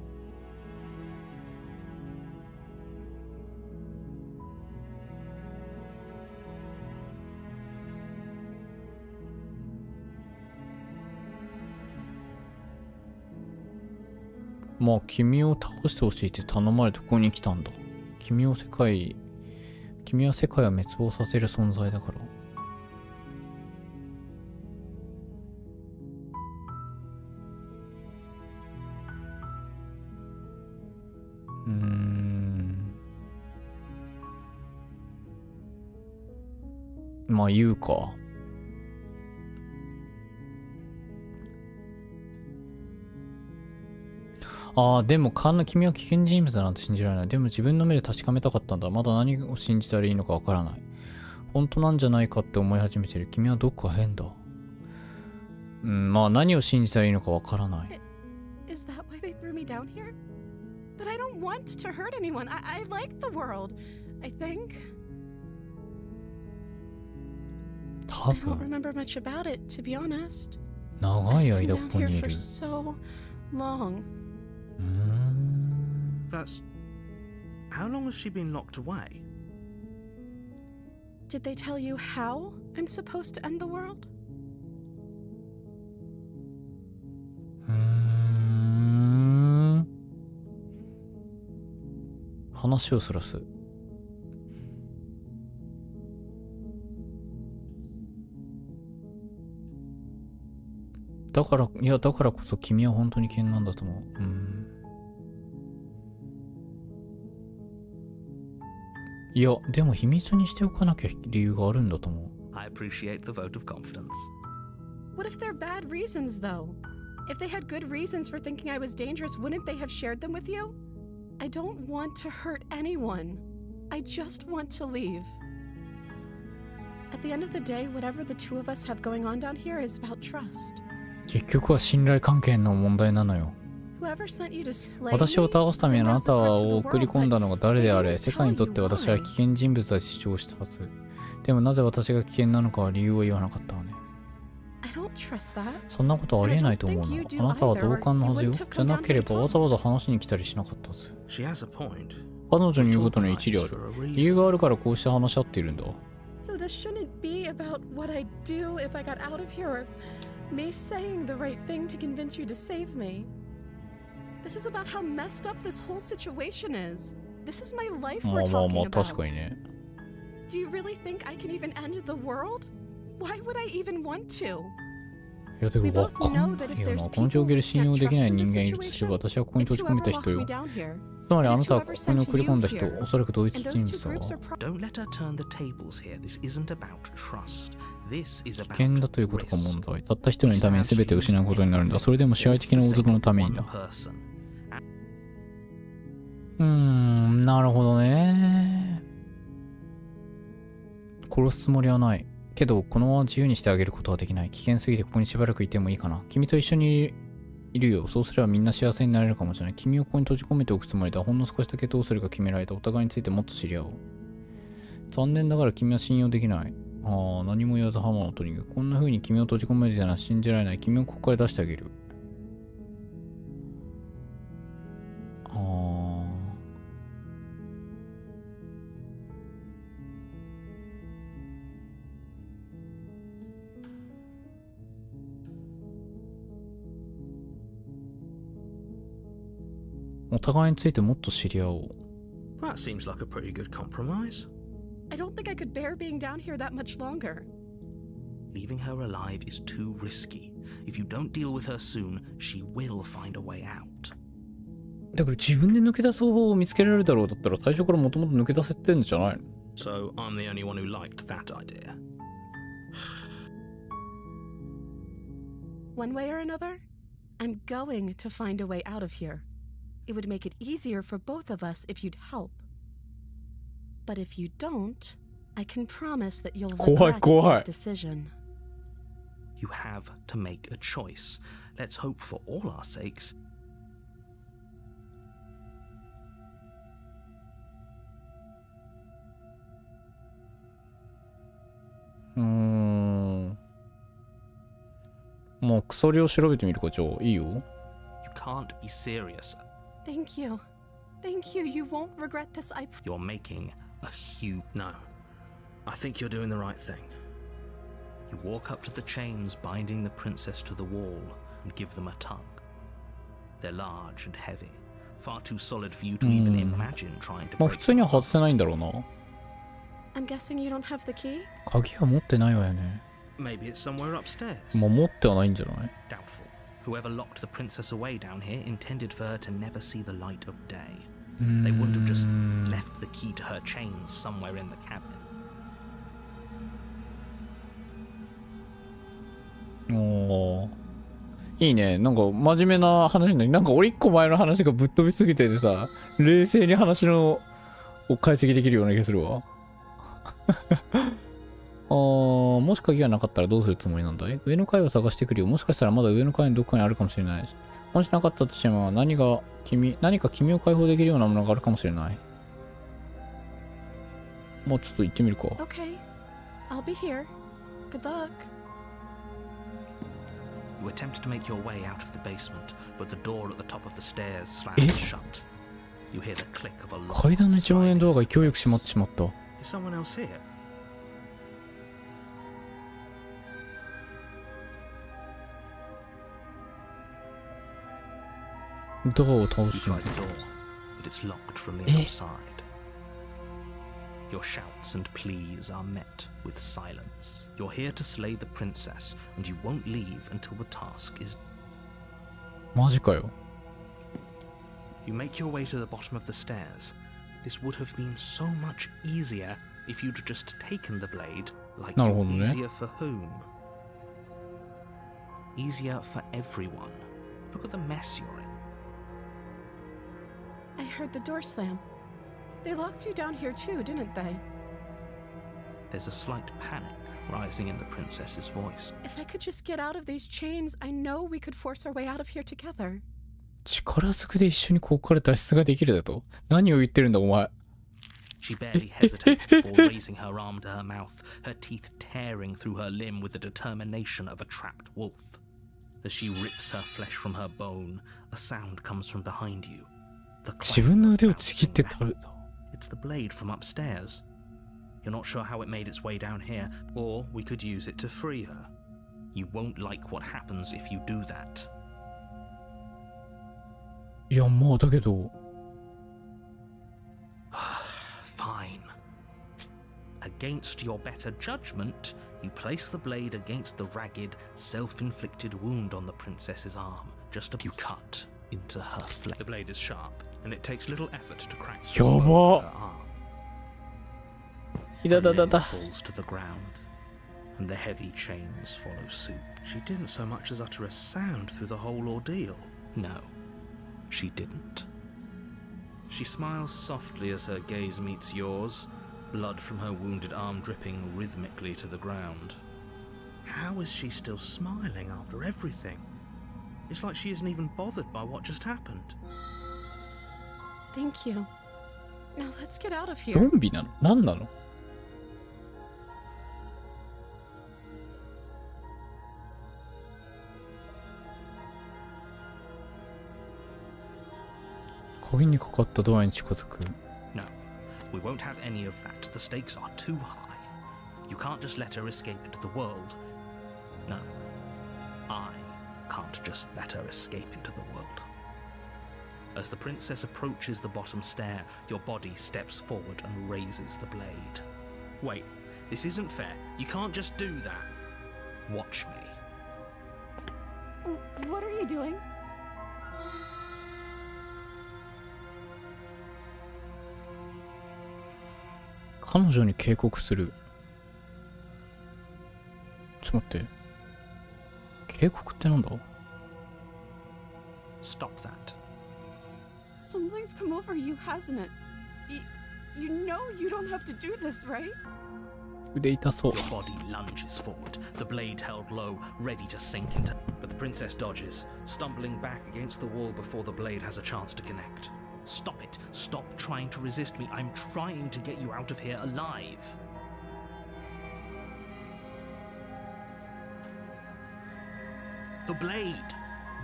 まあ君を倒してほしいって頼まれてここに来たんだ。君は世界を滅亡させる存在だから。まあ言うか。ああ、でも君は危険人物だなんて信じられない。でも自分の目で確かめたかったんだ。まだ何を信じたらいいのかわからない。本当なんじゃないかって思い始めてる。君はどっか変だ。まあ何を信じたらいいのかわからない。Is that why they threw me down here? But I don't want to hurt anyone. I like the world, I think. 多 I don't 分 remember much about it, to be honest. 長い I've 間 been ここ down に here い for る。 so long. That's. How long has she been locked away? Did they tell you how I'm supposed to end the world? 話をそらす。だからこそ君は本当に危険なんだと思う。いや、でも秘密にしておかなきゃ理由があるんだと思う。I appreciate the vote of confidence. What if they're bad reasons, though? If they had good reasons for thinking I was dangerous, wouldn't they have shared them with you? I don't want to hurt anyone. I just want to leave. At the end of the day, whatever the two of us have going on down here is about trust. 結局は信頼関係の問題なのよ。 Whoever sent you to slay 私を me, 倒すためにあ then な that's た a threat を to the 送り world, 込んだのが誰であれ、 but 世界にとって私は危険人物だと主張したはず。でもなぜ私が危険なのかは理由を言わなかったわね。I don't trust that. そんなことはありえないと思うの。あなたは同感のはずよ。じゃなければわざわざ話しに来たりしなかったはず。 She has a point. 彼女に言うことに一理ある。理由があるからこうして話し合っているんだ。 So this shouldn't be about what I'd do if I got out of here, or me saying the right thing to convince you to save me. This is about how messed up this whole situation is. This is my life ま we're あまあ talking まあ about. 確かにね。 Do you really think I can even end the world? Why would I even want to? いやでもわかんないよな。この状況で信用できない人間いるとすれば私はここに閉じ込めた人よ。つまりあなたはここに送り込んだ人、おそらく同一人物だわ。 Don't let her turn the tables here. This isn't about trust. This is 危 about 険だということが問題。たった一人のために全てを失うことになるんだ。それでも支配的な王族のためにだ。なるほどね。殺すつもりはない。けど、このまま自由にしてあげることはできない。危険すぎてここにしばらくいてもいいかな。君と一緒にいるよ。そうすればみんな幸せになれるかもしれない。君をここに閉じ込めておくつもりだ。ほんの少しだけどうするか決められた。お互いについてもっと知り合おう。残念ながら君は信用できない。ああ、何も言わず刃物を取りに行く。こんな風に君を閉じ込めるじゃな信じられない。君をここから出してあげる。ああ。お互いについてもっと知り合おう。 That seems like a pretty good compromise. I don't think I could bear being down here that much longer. Leaving her alive is too risky. If you don't deal with her soon, she will find a way out. だから自分で抜け出す方法を見つけられるだろうだったら最初からもともと抜け出せてんじゃないの？ So I'm the only one who liked that idea. One way or another, I'm going to find a way out of here. It would make it easier for both of us if you'd help. But if you don't, I can promise that you'll regret that decision. You have to make a choice. Let's hope for all our sakes. Hmm. もう鎖を調べてみるか。じゃあいいよ。 You can't be serious. Thank you. Thank you. You won't regret this. You're making a huge... No. I think you're doing the right thing. You walk up to the chains binding the princess to the wall and give them a tug. They're large and heavy. Far too solid for you to even imagine trying to まあ break 普通には外せないんだろうな。 I'm guessing you don't have the key? 鍵は持ってないわよね。 Maybe it's somewhere upstairs. まあ持ってはないんじゃない？ Doubtful. Whoever locked the princess away down here intended for her to never see the light of day. They wouldn't have just left the key to her chains somewhere in the cabin. おー。いいね。なんか真面目な話になんか俺一個前の話がぶっ飛びすぎててさ、冷静に話のを解析できるような気がするわ。もし鍵がなかったらどうするつもりなんだい？上の階を探してくるよ。もしかしたらまだ上の階にどこかにあるかもしれないし。もしなかったとしても何か君を解放できるようなものがあるかもしれない。もうちょっと行ってみるか。Okay. I'll be here. Good luck. You attempt to make your way out of the basement, but the door at the top of the stairs slams shut. You hear the click of a lock. 階段の一番上のドアが勢いよく閉まってしまった。 Is someone else here? ドアを倒 You す try の。 the door, but it's locked from the outside. Your shouts and pleas are met with silence. You're here to slay the princess, and you won't leave until the task is. マジかよ。 You make your way to the bottom of the stairs. This would have been so much easier if you'd just taken the blade, like なるほど you're ね。 easier for whom? Easier for everyone. Look at the mess you're in. I heard the door slam. They locked you down here too, didn't they? There's a slight panic rising in the princess's voice. If I could just get out of these chains, I know we could force our way out of here together. 力ずくで一緒にここから脱出ができるだと？何を言ってるんだお前。 She barely hesitates before raising her arm to her mouth, her teeth tearing through her limb with the determination of a trapped wolf. As she rips her flesh from her bone, a sound comes from behind you. The 自分の腕をちぎって食べた。 It's the blade from upstairs. You're not sure how it made its way down here, or we could use it to free her. You won't like what happens if you do that. いや、まあだけど。Fine. Against your better judgment, you place the blade against the ragged, self-inflicted wound on the princess's arm. Just as you cut into her flesh. The blade is sharp, and it takes little effort to crack through the bone of her arm. いだだだ Her だ。 limb falls to the ground, and the heavy chains follow suit. She didn't so much as utter a sound through the whole ordeal. No, she didn't. She smiles softly as her gaze meets yours, blood from her wounded arm dripping rhythmically to the ground. How is she still smiling after everything? It's like she isn't even bothered by what just happened. Thank you. Now let's get out of ゾ here. ンビなの？何なの？鍵にかかったドアに近づく。 No, we won't have any of that. The stakes are too high. You can't just let her escape into the world. No, I can't just let her escape into the world. As the princess approaches the bottom stair, your body steps forward and raises the blade. Wait, this isn't fair. You can't just do that. Watch me. What are you doing? 彼女に警告する。ちょっと待って。警告ってなんだ？ Stop that. Something's come over you, hasn't it? You know you don't have to do this, right? 腕痛そう。 Your body lunges forward, the blade held low, ready to sink into. But the princess dodges, stumbling back against the wall before the blade has a chance to connect. Stop it. Stop trying to resist me. I'm trying to get you out of here alive. The blade.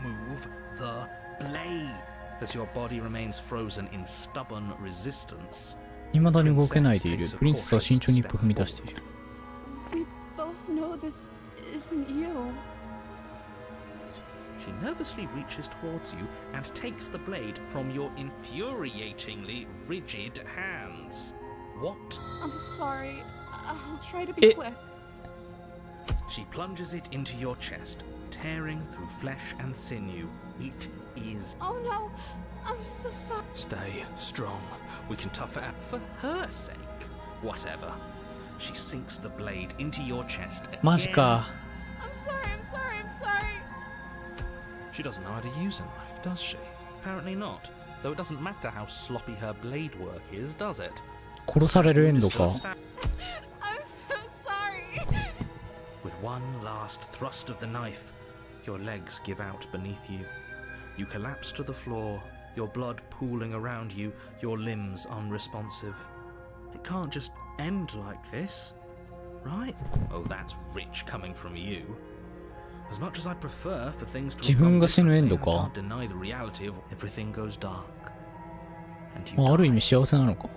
Move the blade. As your body remains frozen in stubborn resistance. 未だに動けないでいる。プリンセスは慎重に一歩踏み出している。 We both know this isn't you. She nervously reaches towards you and takes the blade from your infuriatingly rigid hands. What? I'm sorry. I'll try to be quick. She plunges it into your chest, tearing through flesh and sinew. It is. Oh no. I'm so sorry. Stay strong. We can tough it out for her sake. Whatever. She sinks the blade into your chest. マジか。 I'm sorry. I'm sorry. I'm sorry. She doesn't know how to use a knife, does she? Apparently not. Though it doesn't matter how sloppy her blade work is, does it? 殺されるエンドか。 I'm so sorry. With one last thrust of the knife, your legs give out beneath you. You collapse to the floor, your blood pooling around you, your limbs unresponsive. It can't just end like this, right? Oh, that's rich coming from you. As much as I'd prefer for things to 自分が死ぬエンド I か。 can't deny the reality of everything goes dark. And you まあ、ある意 die. 味幸せなのか。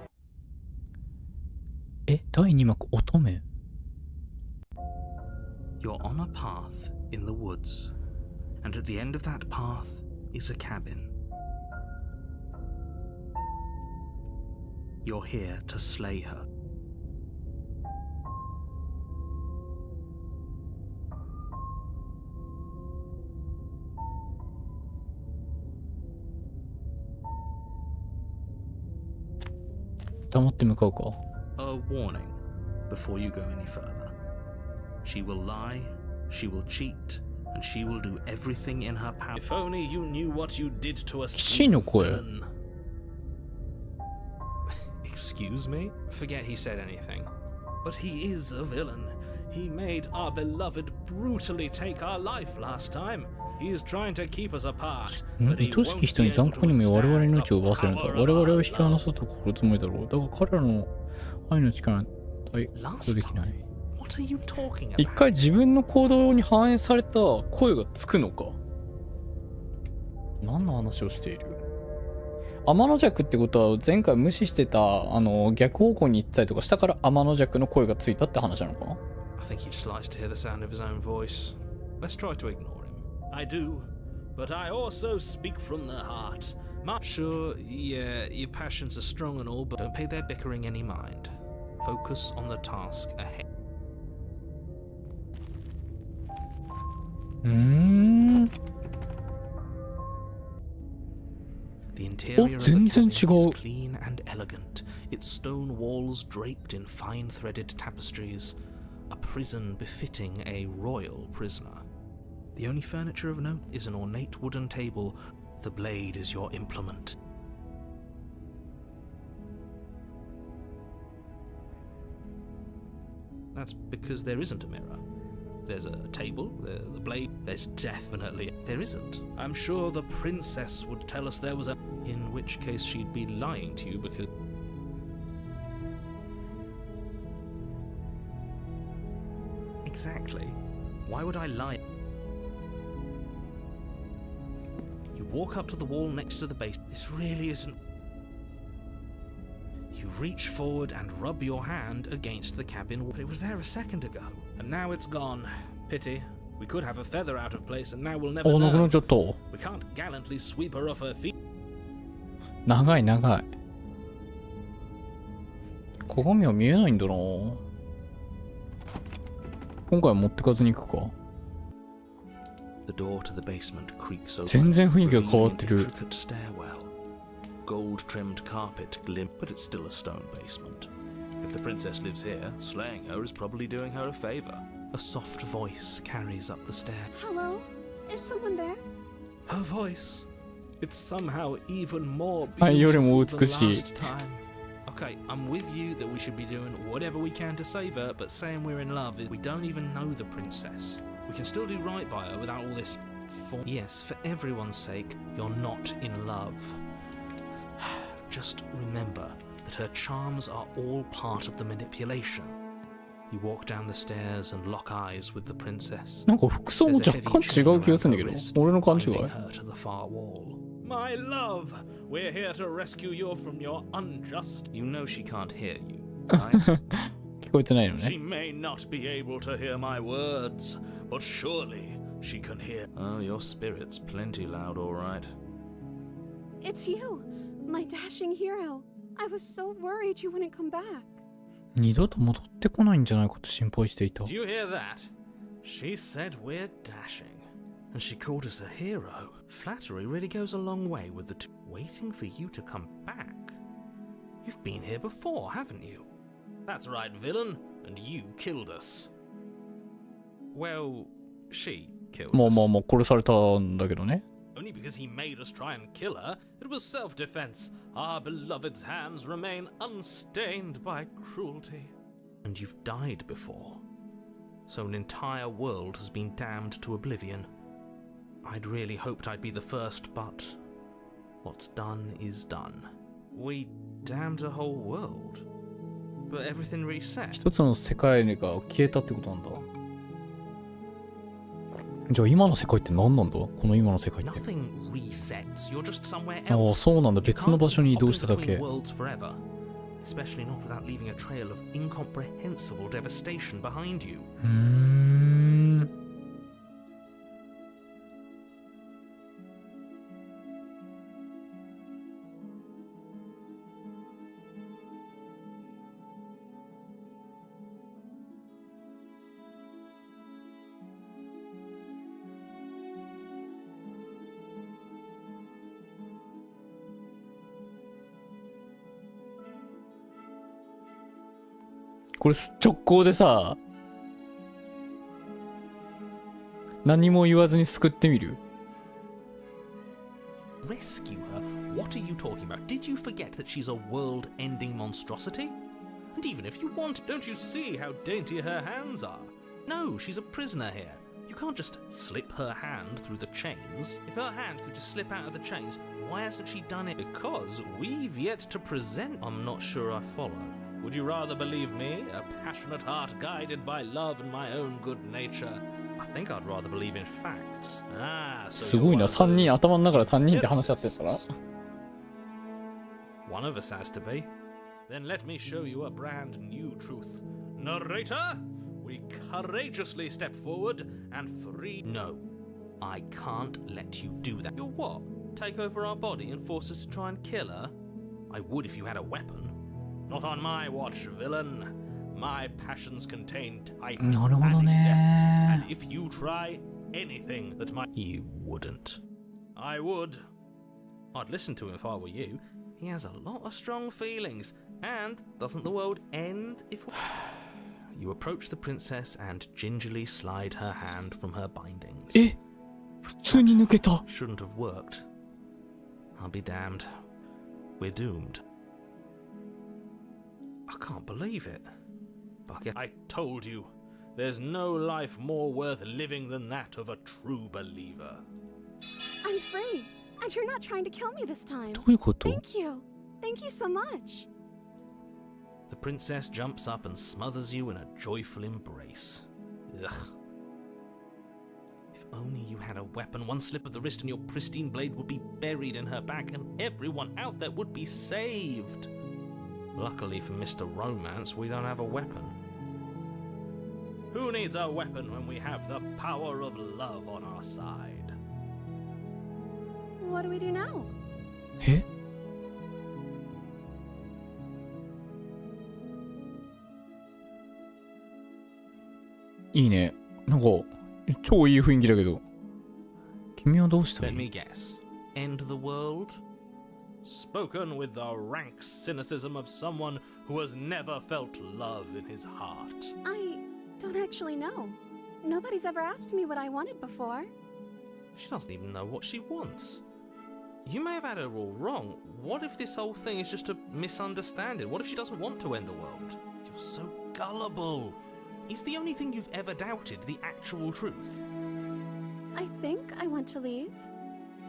え、第2幕乙女。 You're on a path in the woods, and at the end of that path is a cabin. You're here to slay her. 黙って向かうか。A warning before you go any further. She will lie, she will cheat, and she will do everything in her power. If only you knew what you did to us. 騎士の声。Excuse me? Forget he said anything. But he is a villain. He made our beloved brutally take our life last time. He is trying to keep us apart. 愛しき人に残酷にも我々の命を奪わせるんだ。我々を引き離そうと心つもりだろう。だが彼らの愛の力に対抗できない。一回自分の行動に反映された声がつくのか。何の話をしている？天の弱ってことは前回無視してた逆方向に行ったりとかしたから天の弱の声がついたって話なのかな？ I think he just likes to hear the sound of his own voice. Let's try to ignore him. I do, but I also speak from the heart. Sure, yeah, your passions are strong and all, but don't pay their bickering any mind. Focus on the task ahead. The interior of the cabin is clean and elegant, its stone walls draped in fine-threaded tapestries, a prison befitting a royal prisoner. The only furniture of note is an ornate wooden table. The blade is your implement. That's because there isn't a mirror. There's a table, the blade, there's definitely... There isn't. I'm sure the princess would tell us there was a... In which case she'd be lying to you because... Exactly. Why would I lie? You walk up to the wall next to the base. This really isn't... You reach forward and rub your hand against the cabin wall. But it was there a second ago, and now it's gone. Pity. We could have a feather out of place, and now we'll never know. We can't gallantly sweep her off her feet. 長い長い。鏡は見えないんだな。今回は持ってかずに行くか。全然雰囲気が変わってる。Gold-trimmed carpet glim, but it's still a stone basement. If the princess lives here, slaying her is probably doing her a favor. A soft voice carries up the stair. Hello? Is someone there? Her voice. It's somehow even more beautiful than last time. Okay, I'm with you that we should be doing whatever we can to save her, but saying we're in love is we don't even know the princess. We can still do right by her without all this form. Yes, for everyone's sake, you're not in love. Just remember that her charms are all part of the manipulation. You walk down the stairs and lock eyes with the princess. なんか服装も若干違う気がするんだけど、俺の勘違い。 My love, we're here to rescue you from your unjust. You know she can't hear you, right? 聞こえてないのね。 She may not be able to hear my words, but surely she can hear. Oh, your spirit's plenty loud, all right. It's you, my dashing hero. I was so worried you wouldn't come back. 二度と戻ってこないんじゃないかと心配していた。 Did you hear that? She said we're dashing, and she called us a hero. Flattery really goes a long way with the two. Waiting for you to come back. You've been here before, haven't you? That's right, villain, and you killed us. Well, she killed us. まあ殺されたんだけどね。 Only because he made us try and kill her. It was self-defense. Our beloved's hands remain unstained by cruelty. And you've died before. So an entire world has been damned to oblivion. I'd really hoped I'd be the first, but what's done is done. We damned a whole world. But everything reset. 一つの世界が消えたってことなんだ。じゃあ今の世界って何なんだ？この今の世界って。ああ、そうなんだ。別の場所に移動しただけ。Especially not without leaving a trail of incomprehensible devastation behind you. これ直行でさ、何も言わずに救ってみる？ Rescue her? What are you talking about? Did you forget that she's a world-ending monstrosity? And even if you want, don't you see how dainty her hands are? No, she's a prisoner here. You can't just slip her hand through the chains. If her hand could just slip out of the chains, why hasn't she done it? Because we've yet to present. I'm not sure I follow. Would you rather believe me, a passionate heart guided by love and my own good nature? I think I'd rather believe in facts. Ah, so すごいな、3人、頭の中から3人で話し合ってたら。One of us has to be. Then let me show you a brand new truth. Narrator, we courageously step forward and free. No, I can't let you do that. You'll what? Take over our body and force us to try and kill her? I would if you had a weapon. Not on my watch, villain. My passions contain tight depths, and if you try anything that might... You wouldn't. I would. I'd listen to him if I were you. He has a lot of strong feelings. And doesn't the world end if... You approach the princess and gingerly slide her hand from her bindings. え、普通に抜けた。 Shouldn't have worked. I'll be damned. We're doomed. I can't believe it. Bucket, I told you. There's no life more worth living than that of a true believer. I'm free, and you're not trying to kill me this time. どういうこと？ Thank you. Thank you so much. The princess jumps up and smothers you in a joyful embrace. Ugh. If only you had a weapon, one slip of the wrist and your pristine blade would be buried in her back and everyone out there would be saved. Luckily for Mr. Romance, we don't have a weapon. Who needs a weapon when we have the power of love on our side? What do we do now? え？いいね。なんか、超いい雰囲気だけど。君はどうしたらい Let い？ me guess. End the world? Spoken with the rank cynicism of someone who has never felt love in his heart. I don't actually know. Nobody's ever asked me what I wanted before. She doesn't even know what she wants. You may have had her all wrong. What if this whole thing is just a misunderstanding? What if she doesn't want to end the world? You're so gullible. Is the only thing you've ever doubted the actual truth? I think I want to leave.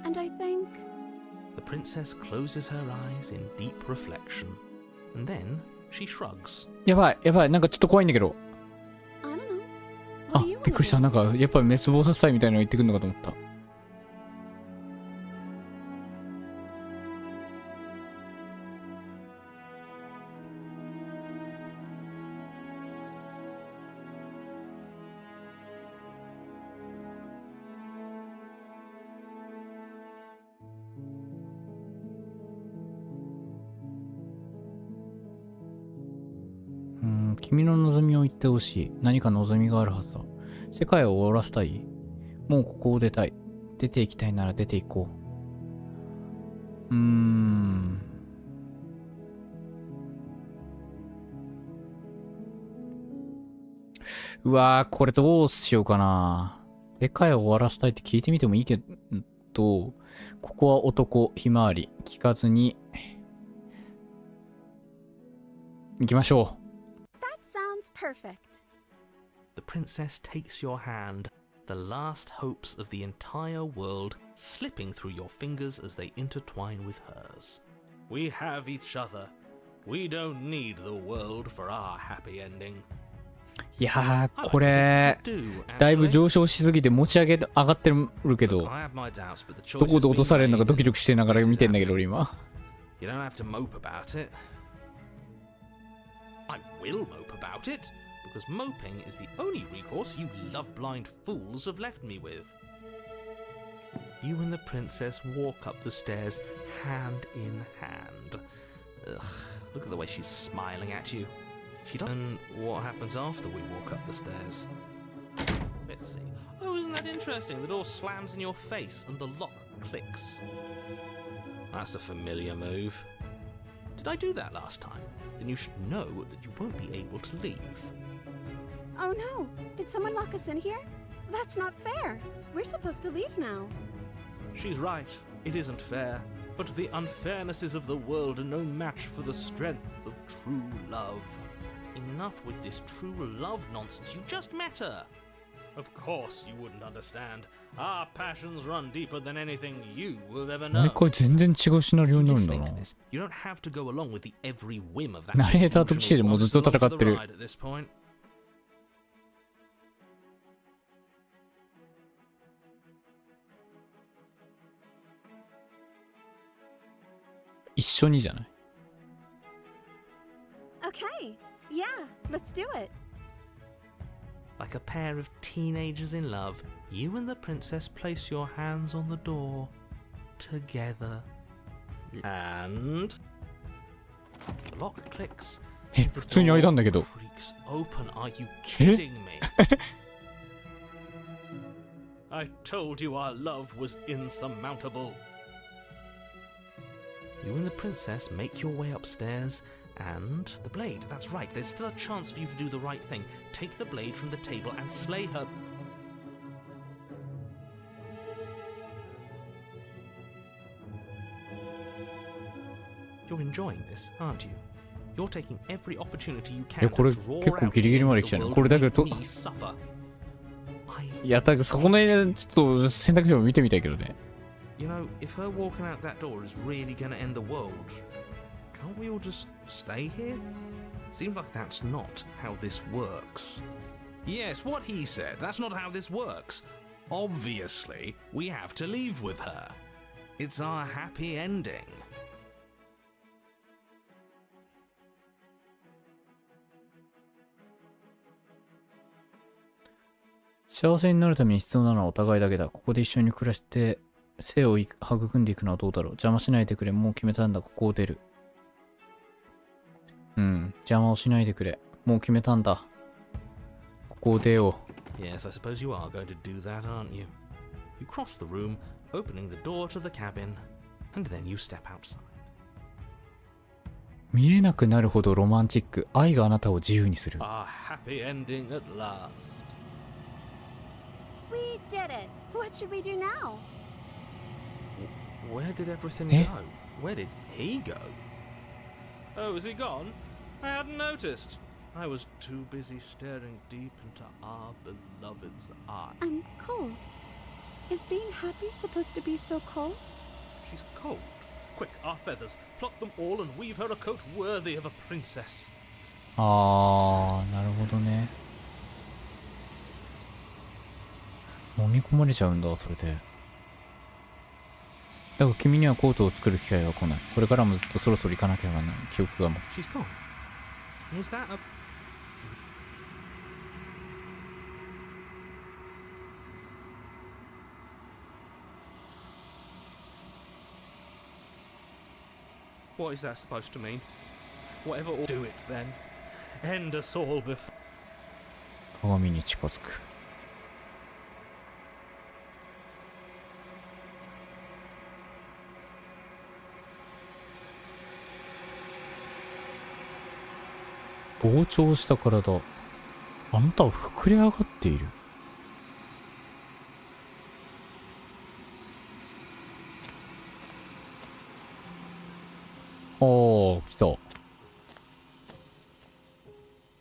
And I think... The princess closes her eyes in deep reflection. And then she shrugs. やばい、やばい、なんかちょっと怖いんだけど。 I don't know. あ、 What do you びっくりした。 want なんか、やっぱり滅亡させたいみたいなの言ってくるのかと思った。君の望みを言ってほしい。何か望みがあるはずだ。世界を終わらせたい？もうここを出たい。出て行きたいなら出て行こう。うわー、これどうしようかな。世界を終わらせたいって聞いてみてもいいけど、ここは男、ひまわり。聞かずに、行きましょう。Perfect. The princess takes your hand, the last hopes of the entire world slipping through your fingers as they intertwine with hers. We have each other. We don't need the world for our happy ending. いやー、これ、だいぶ上昇しすぎて持ち上がってるけど、どこで落とされるのかドキドキしてながら見てんだけど、俺今。You don't have to mope about it. I will mope about it, because moping is the only recourse you love-blind fools have left me with. You and the princess walk up the stairs hand in hand. Ugh, look at the way she's smiling at you. She doesn't... And what happens after we walk up the stairs? Let's see. Oh, isn't that interesting? The door slams in your face and the lock clicks. That's a familiar move. Did I do that last time? Then you should know that you won't be able to leave. Oh no! Did someone lock us in here? That's not fair! We're supposed to leave now. She's right. It isn't fair. But the unfairnesses of the world are no match for the strength of true love. Enough with this true love nonsense. You just met her. Of course you wouldn't understand. Our passions run deeper than anything you will ever know. 毎回全然違うシナリオになるんだな。 You don't have to go along with the every whim of that. ナレーターと騎士でもうずっと戦ってる。一緒にじゃない？ Okay, yeah, let's do it. Like a pair of teenagers in love, you and the princess place your hands on the door together. And the lock clicks. え、普通に開いたんだけど。 Creaks open. Are you kidding me? I told you our love was insurmountable. You and the princess make your way upstairs, and the blade, that's right, there's still a chance for you to do the right thing. Take the blade from the table and slay her. You're enjoying this, aren't you? You're taking every opportunity you can これ to draw 結構ギリギリまで来ちゃうね。これだけど、 out me suffer. いや、だからそこのちょっと選択肢も見てみたいけどね。 You know, if her walking out that door is really gonna end the world, can't we all just stay here? Seems like that's not how this works. Yes, what he said. That's not how this works. Obviously, we have to leave with her. It's our happy ending. 幸せになるために必要なのはお互いだけだ。ここで一緒に暮らして生を育んでいくのはどうだろう。邪魔しないでくれ。もう決めたんだ。ここを出る。邪魔をしないでくれ。もう決めたんだ。ここを出よう。 Yes, I suppose you are going to do that, aren't you? You cross the room, opening the door to the cabin, and then you step outside. 見えなくなるほどロマンチック。愛があなたを自由にする。 Our happy ending at last. We did it! What should we do now? Where did everything Eh? go? Where did he go? Oh, is he gone? I hadn't noticed. I was too busy staring deep into our beloved's eyes. I'm cold. Is being happy supposed to be so cold? She's cold. Quick, our feathers. Plot them all and weave her a coat worthy of a princess. あー、なるほどね。飲み込まれちゃうんだ、それで。だから君にはコートを作る機会は来ない。これからもずっとそろそろ行かなければならない。記憶がもう。 She's gone. Is that a... What is that supposed to mean? Whatever, do it then. End us all before. 鏡に近づく。膨張した体。あなたは膨れ上がっている。ああ、来た。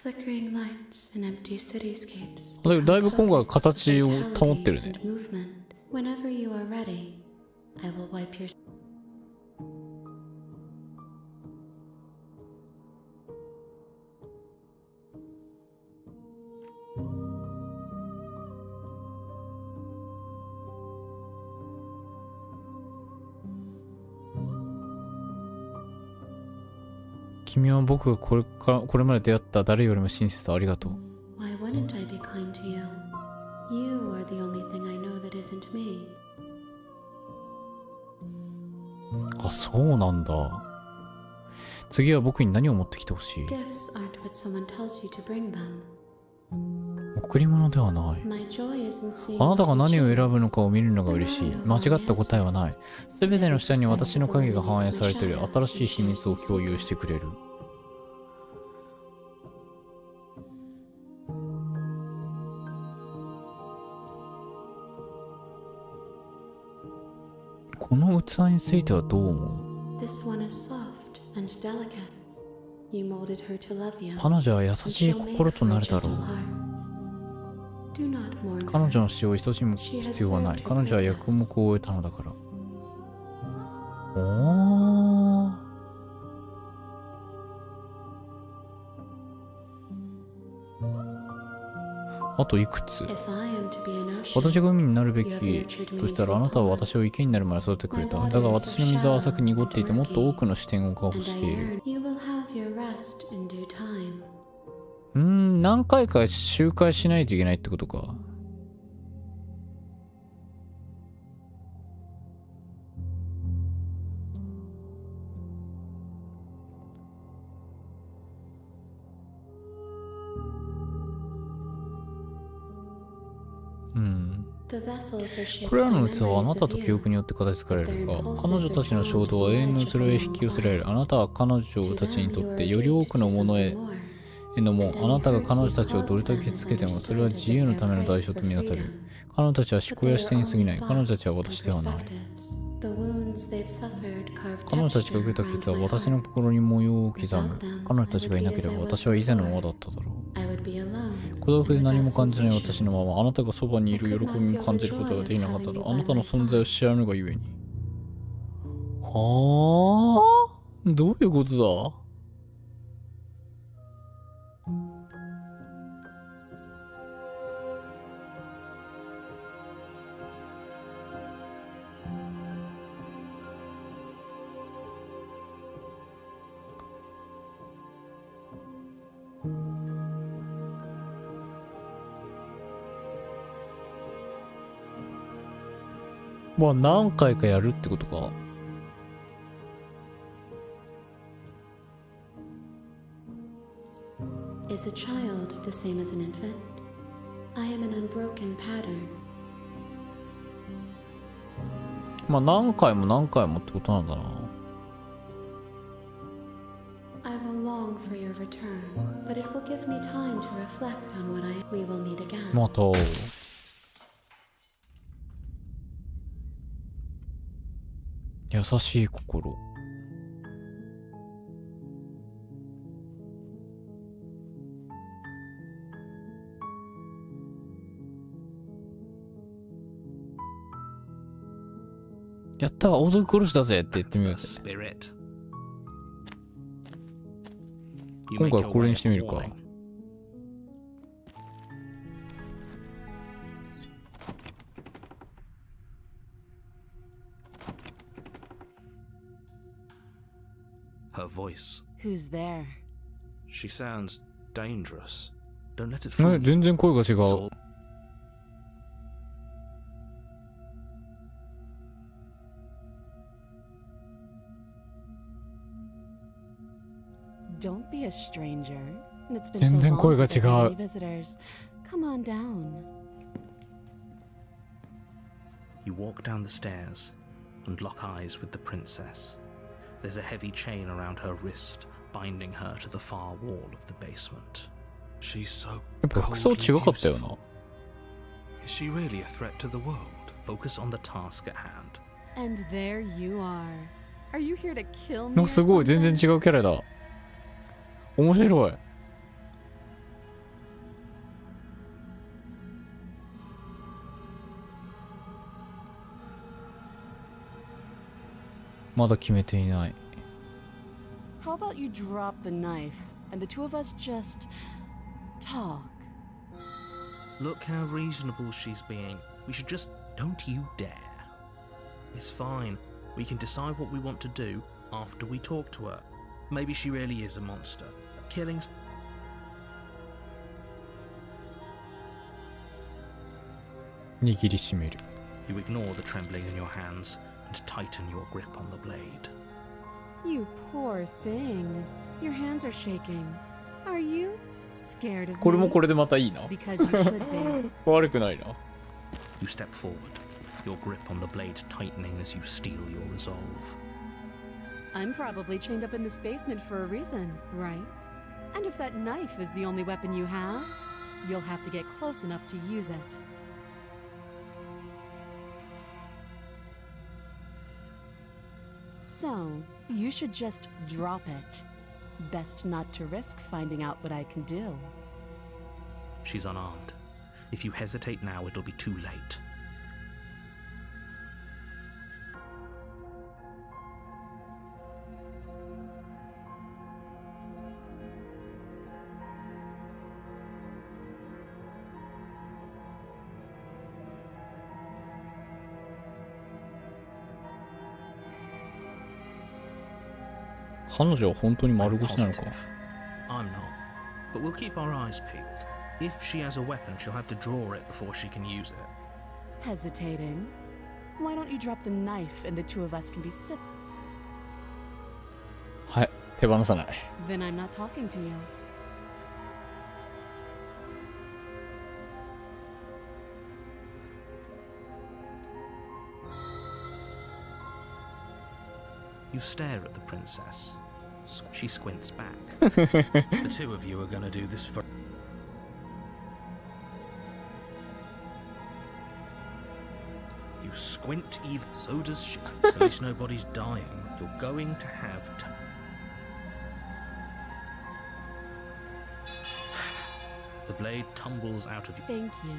Flickering lights and empty cityscapes. だいぶ今回形を保ってるね。 Whenever you are ready, I will wipe your... 君は僕がこれまで出会った誰よりも親切ありがとう。Why wouldn't I be kind to you? You are the only thing I know that isn't me. あ、そうなんだ。次は僕に何を持ってきてほしい？ Gifts aren't what someone tells you to bring them. 贈り物ではない。 My joy isn't seeing あなたが what 何 you を choose. 選ぶのかを見るのが嬉しい。間違った答えはない。すべての下に私の影が反映されている。新しい秘密を共有してくれる。この器についてはどう思う？ This one is soft and delicate. You molded her to love you. 彼女は優しい心となるだろう。 Do not mourn 彼 her. 女の死を急む必要はない。彼女は役目を終えたのだから。おー。あといくつ？ If I am to be an ocean, 私が海になるべきとしたらあなたは私を池になるまで育ててくれた。だが私の水は浅く濁っていてもっと多くの視点を確保 and し I ている。 yearn, you will have your rest in due time. 何回か周回しないといけないってことか。The vessels are shaped これら by の器はあ memories なた of と記 you. 憶によって形作られるが、彼女たちの衝動は永遠の移ろいへ引き寄せられる。あなたは彼女たちにとってより多くのものへのも、あなたが彼女たちをどれだけつけても、それは自由のための代償とみなされる。彼女たちは思考や視点に過ぎない。彼女たちは私ではない。彼女たちが受けた傷は私の心に模様を刻む。彼女たちがいなければ私は以前のままだっただろう。孤独で何も感じない私のまま、あなたがそばにいる喜びも感じることができなかったら、あなたの存在を知らぬがゆえに。はあ？どういうことだ？まあ何回かやるってことか。Is a child the same as an infant? I am an unbroken pattern. まあ何回も何回もってことなんだな。I will long for your return, but it will give me time to reflect on what we will meet again. また。優しい心。やったー、王族殺しだぜって言ってみようぜ。今回はこれにしてみるか。Her voice. Who's there? She sounds dangerous. Don't let it fool ね、 you. 全然声が違 It's う。 all Don't be a stranger. It's been 全 so 然 long 声が since 違 I've had う。 any visitors. Come on down. You walk down the stairs and lock eyes with the princess. There's a heavy chain around her wrist, binding her to the far wall of the basement. She's so やっぱ服装違かったよな。 beautiful. Is she really a threat to the world? Focus on the task at hand. And there you are. Are you here to kill me? なんかすごい、全然違うキャラだ。面白い。まだ決めていない。 How about you drop the knife and the two of us just talk? Look how reasonable she's being. We should just don't you dare. It's fine. We can decide what we want to do after we talk to her. Maybe she really is a monster. Killing. 握りしめる。 You ignore the trembling in your hands and tighten your grip on the blade. You poor thing. Your hands are shaking. Are you Scared of これも me? これでまたいいな。 Because you should be. 悪くないな。You step forward, your grip on the blade tightening as you steel your resolve. I'm probably chained up in this basement for a reason, right? And if that knife is the only weapon you have, you'll have to get close enough to use it. So, you should just drop it. Best not to risk finding out what I can do. She's unarmed. If you hesitate now, it'll be too late. "彼女は本当に丸腰なのか?" I'm not. But we'll keep our eyes peeled. If she has a weapon, she'll have to draw it before she can use it. Hesitating? Why don't you drop the knife and the two of us can be sit? はい、手放さない。 Then I'm not talking to you. You stare at the princess. She squints back. The two of you are gonna do this for... You squint even... So does she. At least nobody's dying. You're going to have to... The blade tumbles out of you. Thank you.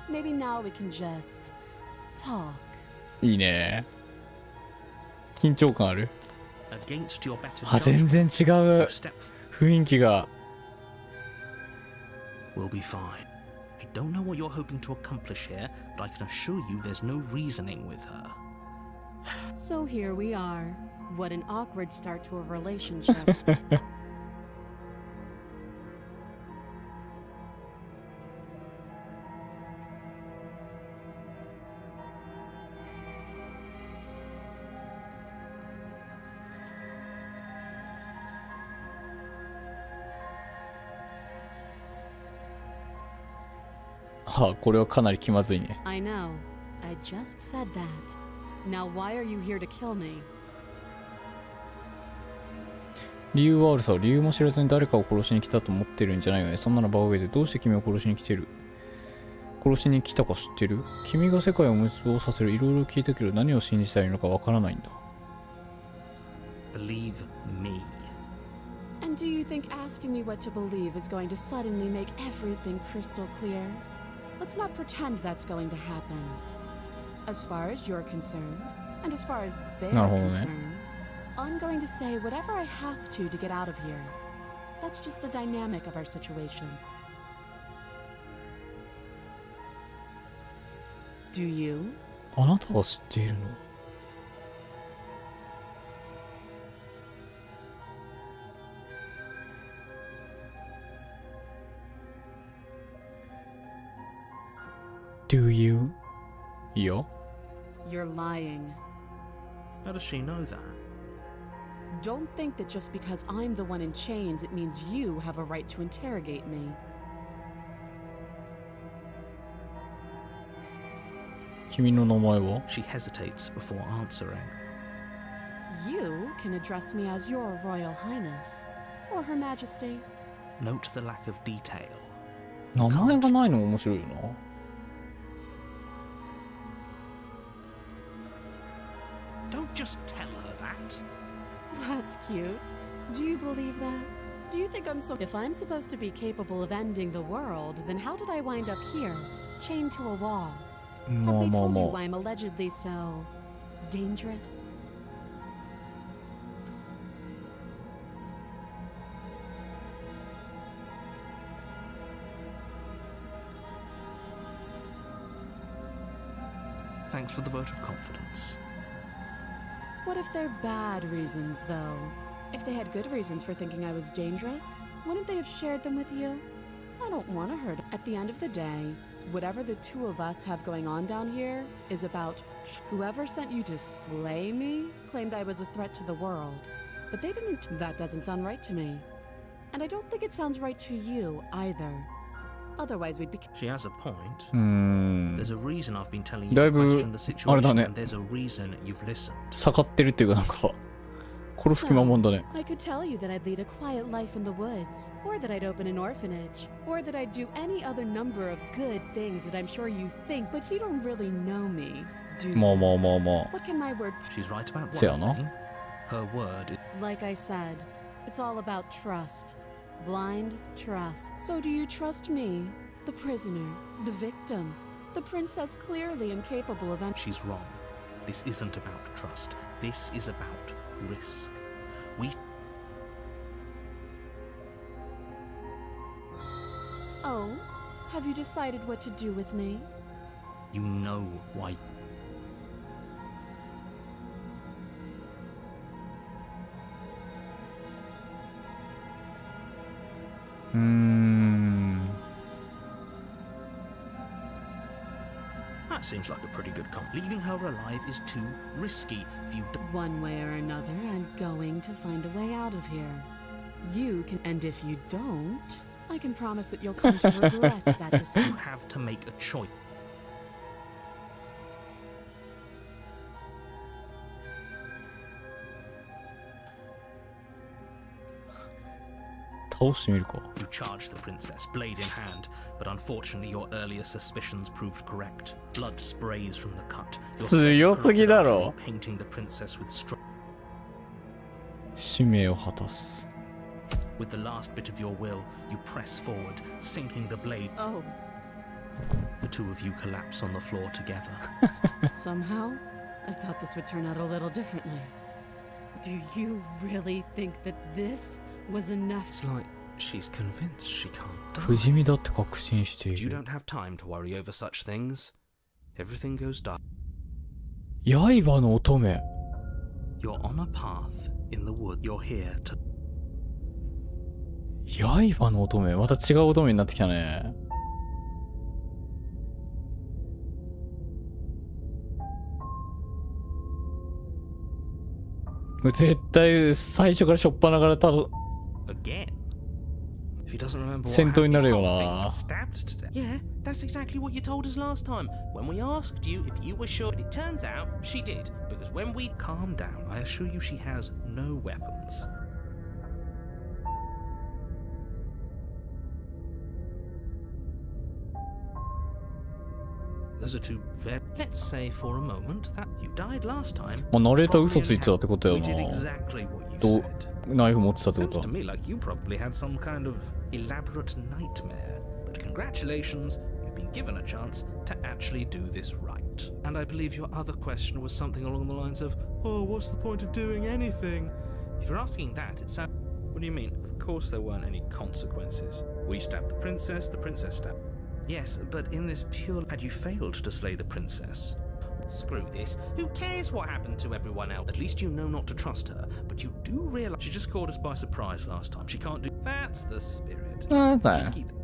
Maybe now we can just talk. いいね。緊張感ある。 Against your better あ、全 judgment, 然違 you う。 step... 雰囲気が。 We'll be fine. I don't know what you're hoping to accomplish here, but I can assure you there's no reasoning with her. So here we are. What an awkward start to a relationship. "はあ、これはかなり気まずいね。 I know. I just said that. Now why are you here to kill me? 理由はあるさ。理由も知らずに誰かを殺しに来たと思ってるんじゃないよね。そんなのバカげでどうして君を殺しに来てる？殺しに来たか知ってる？君が世界を滅亡させる。いろいろ聞いたけど何を信じたらいいのかわからないんだ。 Believe me. And do you think asking me what to believe is going to suddenly make everything crystal clear? Let's not pretend that's going to happen. As far as you're concerned, and as far as they're なるほどね。 concerned, I'm going to say whatever I have to get out of here. That's just the dynamic of our situation. Do you? あなたは知っているの？ Do you? いいよ。 You're lying. How does she know that? Don't think that just because I'm the one in chains, it means you have a right to interrogate me. 君の名前は？ She hesitates before answering. You can address me as Your Royal Highness, or Her Majesty. Note the lack of detail. 名前がないのも面白いよな。 Don't just tell her that. That's cute. Do you believe that? Do you think I'm so... If I'm supposed to be capable of ending the world, then how did I wind up here, chained to a wall? Have まあ they まあ told you ま why I'm allegedly so... dangerous? Thanks for the vote of confidence. What if they're bad reasons, though? If they had good reasons for thinking I was dangerous, wouldn't they have shared them with you? I don't want to hurt. At the end of the day, whatever the two of us have going on down here is about whoever sent you to slay me claimed I was a threat to the world. But they didn't. That doesn't sound right to me. And I don't think it sounds right to you either. Otherwise, we'd be. She has a point. ん。 There's a reason I've been telling you だい to ぶ question the あれだ situation, ね。 and there's a reason you've listened. 下がってるっていうかなんか殺す気満々だね。 I could tell you that I'd lead a quiet life in the woods, or that I'd open an orphanage, or that I'd do any other number of good things that I'm sure you think, but you don't really know me, do you? まあまあまあまあ。 What can my word? She's right about Say one no. thing. Her word is Like I said, it's all about trust. Blind trust. So do you trust me? The prisoner, the victim, the princess clearly incapable of. she's wrong. This isn't about trust. This is about risk. We Oh, have you decided what to do with me? you know why. That seems like a pretty good comp. Leaving her alive is too risky. If you don't, One way or another, I'm going to find a way out of here. You can, and if you don't, I can promise that you'll come to regret that you decision. have to make a choice. 倒してみるか。 You charged the princess, blade in hand, but unfortunately your earlier suspicions proved correct. Blood sprays from the cut. Your 強すぎだろ。 painting the princess with straw. 使命を果たす。 With the last bit of your will, you press forward, sinking the blade. Oh, The two of you collapse on the floor together. somehow, I thought this would turn out a little differently. Do you really think that this was enough? It's like she's convinced she can't 不 die. 死身だって確信してい You る。 don't have time to worry over such things. Everything goes dark. 刃の乙女。 You're on a path in the wood. You're here to 刃の乙女。また違う乙女になってきたね。絶対最初からしょっぱなからagain. If he doesn't remember what 戦闘に happened, なる his よ whole thing's な。 stabbed to death. Yeah, that's exactly what you told us last time. When we asked you if you were sure, it turns out she did. Because when we calm down, I assure you she has no weapons. Those are two very. Let's say for a moment that you died last time. まあナレーター嘘ついてたってことや We な。 did exactly what you と said. ナイフ持ってたってこ Sounds と to me like you probably had some kind of elaborate nightmare. But congratulations, you've been given a chance to actually do this right. And I believe your other question was something along the lines of, oh, what's the point of doing anything? If you're asking that, it sounds. What do you mean? Of course there weren't any consequences. We stabbed the princess stabbed. Yes, but in this pure. Had you failed to slay the princess? Screw this. Who cares what happened to everyone else? At least you know not to trust her. But you do realize she just caught us by surprise last time. She can't do. That's the spirit. なんだよ。 Keep-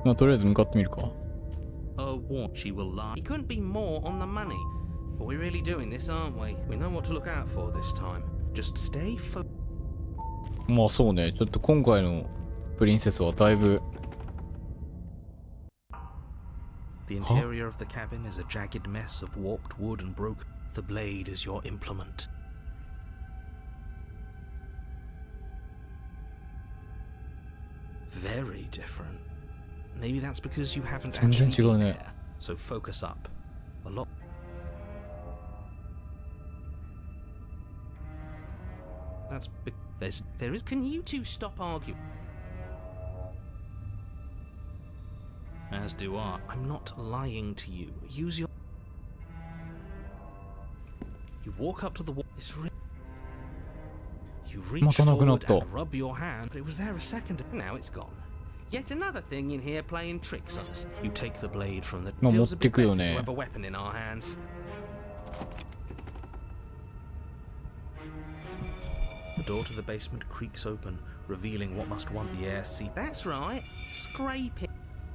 まあとりあえず向かってみるか。 What? She will lie. He couldn't be more on the money. But we're really doing this, aren't we? We know what to look out for this time. Just stay focused. まあそうね。ちょっと今回のプリンセスはだいぶ。 The interior of the cabin is a jagged mess of warped wood and broke. The blade is your implement. Very different. Maybe that's because you haven't 全然 actually 違う been ね。 there. So focus up. A lot. That's there is. Can you two stop arguing? As do I. I'm not lying to you. Use your. You walk up to the wall. It's you reach またなくなっ forward た。 and rub your hand, but it was there a second. Now it's gone. Yet another thing in here playing tricks on us. You take the blade from the. まあ持 Feels っ a て bit くよ better ね。 to have a weapon in our hands. The door to the basement creaks open, revealing what must one the air see. That's right. Scrape it.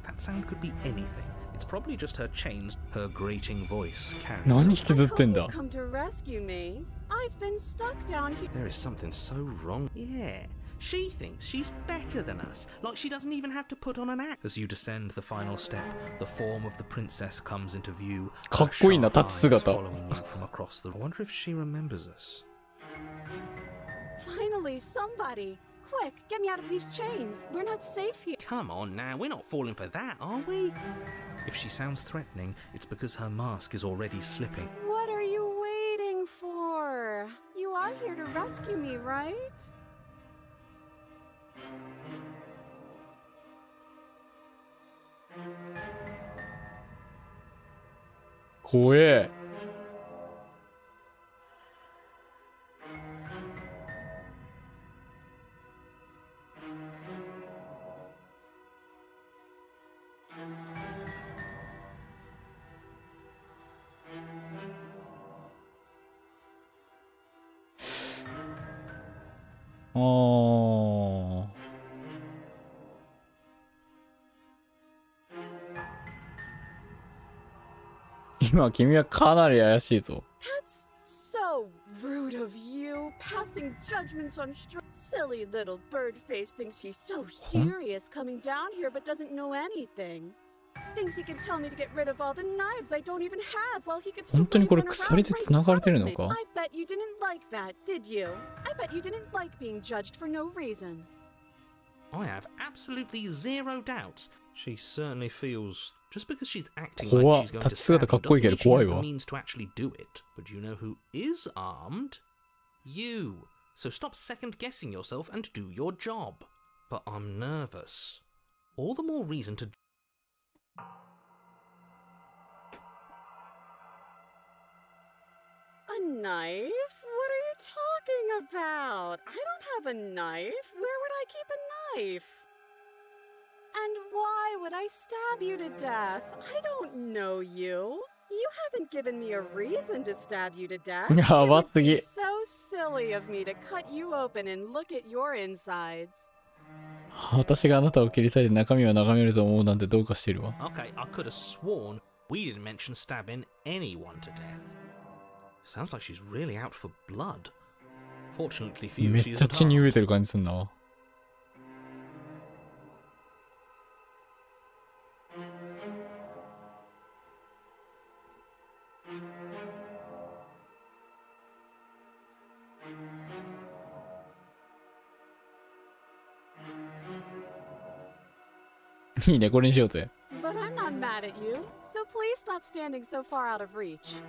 That sound could be anything. It's probably just her chains, her grating voice carries. 何引きずってんだ。 Come to rescue me. I've been stuck down here. There is something so wrong. Yeah. She thinks she's better than us, like she doesn't even have to put on an act. As you descend the final step, the form of the princess comes into view. かっこいいな、 Her 立つ姿。 eyes following you from across the... I wonder if she remembers us. Finally, somebody. Quick, get me out of these chains. We're not safe here. Come on now, we're not falling for that, are we? If she sounds threatening, it's because her mask is already slipping. What are you waiting for? You are here to rescue me, right? Cool. Oh. 今君はかなり怪しいぞ。 That's so rude of you, passing judgments on silly little bird face thinks he's so serious coming down here but doesn't know anything. Thinks he can tell me to get rid of all the knives I don't even have while he gets to 本当にこれ run around 鎖で right 繋がれてる in の front of か me. I bet you didn't like that, did you? I bet you didn't like being judged for no reason. I have absolutely zero doubts. She certainly feels... Just because she's acting 怖っ。 like she's going 立 to ち姿 stab かっ you こいい doesn't けど mean she 怖 has い the わ。 means to actually do it. But you know who is armed? You. So stop second-guessing yourself and do your job. But I'm nervous. All the more reason to... A knife? What are you talking about? I don't have a knife. Where would I keep a knife? And why would I stab you to death? I don't know you. You haven't given me a reason to stab you to death. It やば would すぎ。 be so silly of me to cut you open and look at your insides. 私があなたを切り裂いて中身を眺めると思うなんてどうかしてるわ。 Okay, I could have sworn we didn't mention stabbing anyone to death. Sounds like she's really out for blood. Fortunately for you, めっ she's ちゃ at 血に飢え heart. てる感じすんな。いいね、これにしようぜ。 But I'm not mad at you, so please stop standing so far out of reach.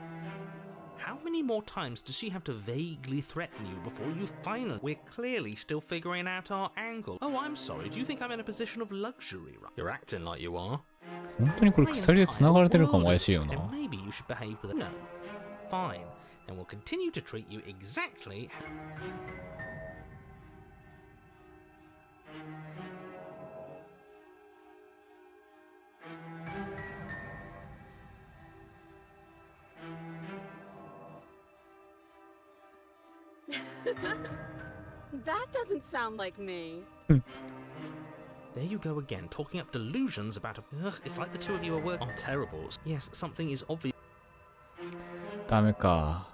How many more times does she have to vaguely threaten you before you finally... We're clearly still figuring out our angle. Oh, I'm sorry. Do you think I'm in a position of luxury? You're acting like you are. 本当にこれ鎖で繋がれてるかも怪しいよな。 And maybe you should behave with it. No. Fine. Then we'll continue to treat you exactly... That doesn't sound like me. There you go again, talking up delusions about a... Ugh, it's like the two of you are working on terribles. Yes, something is obvious. ダメか。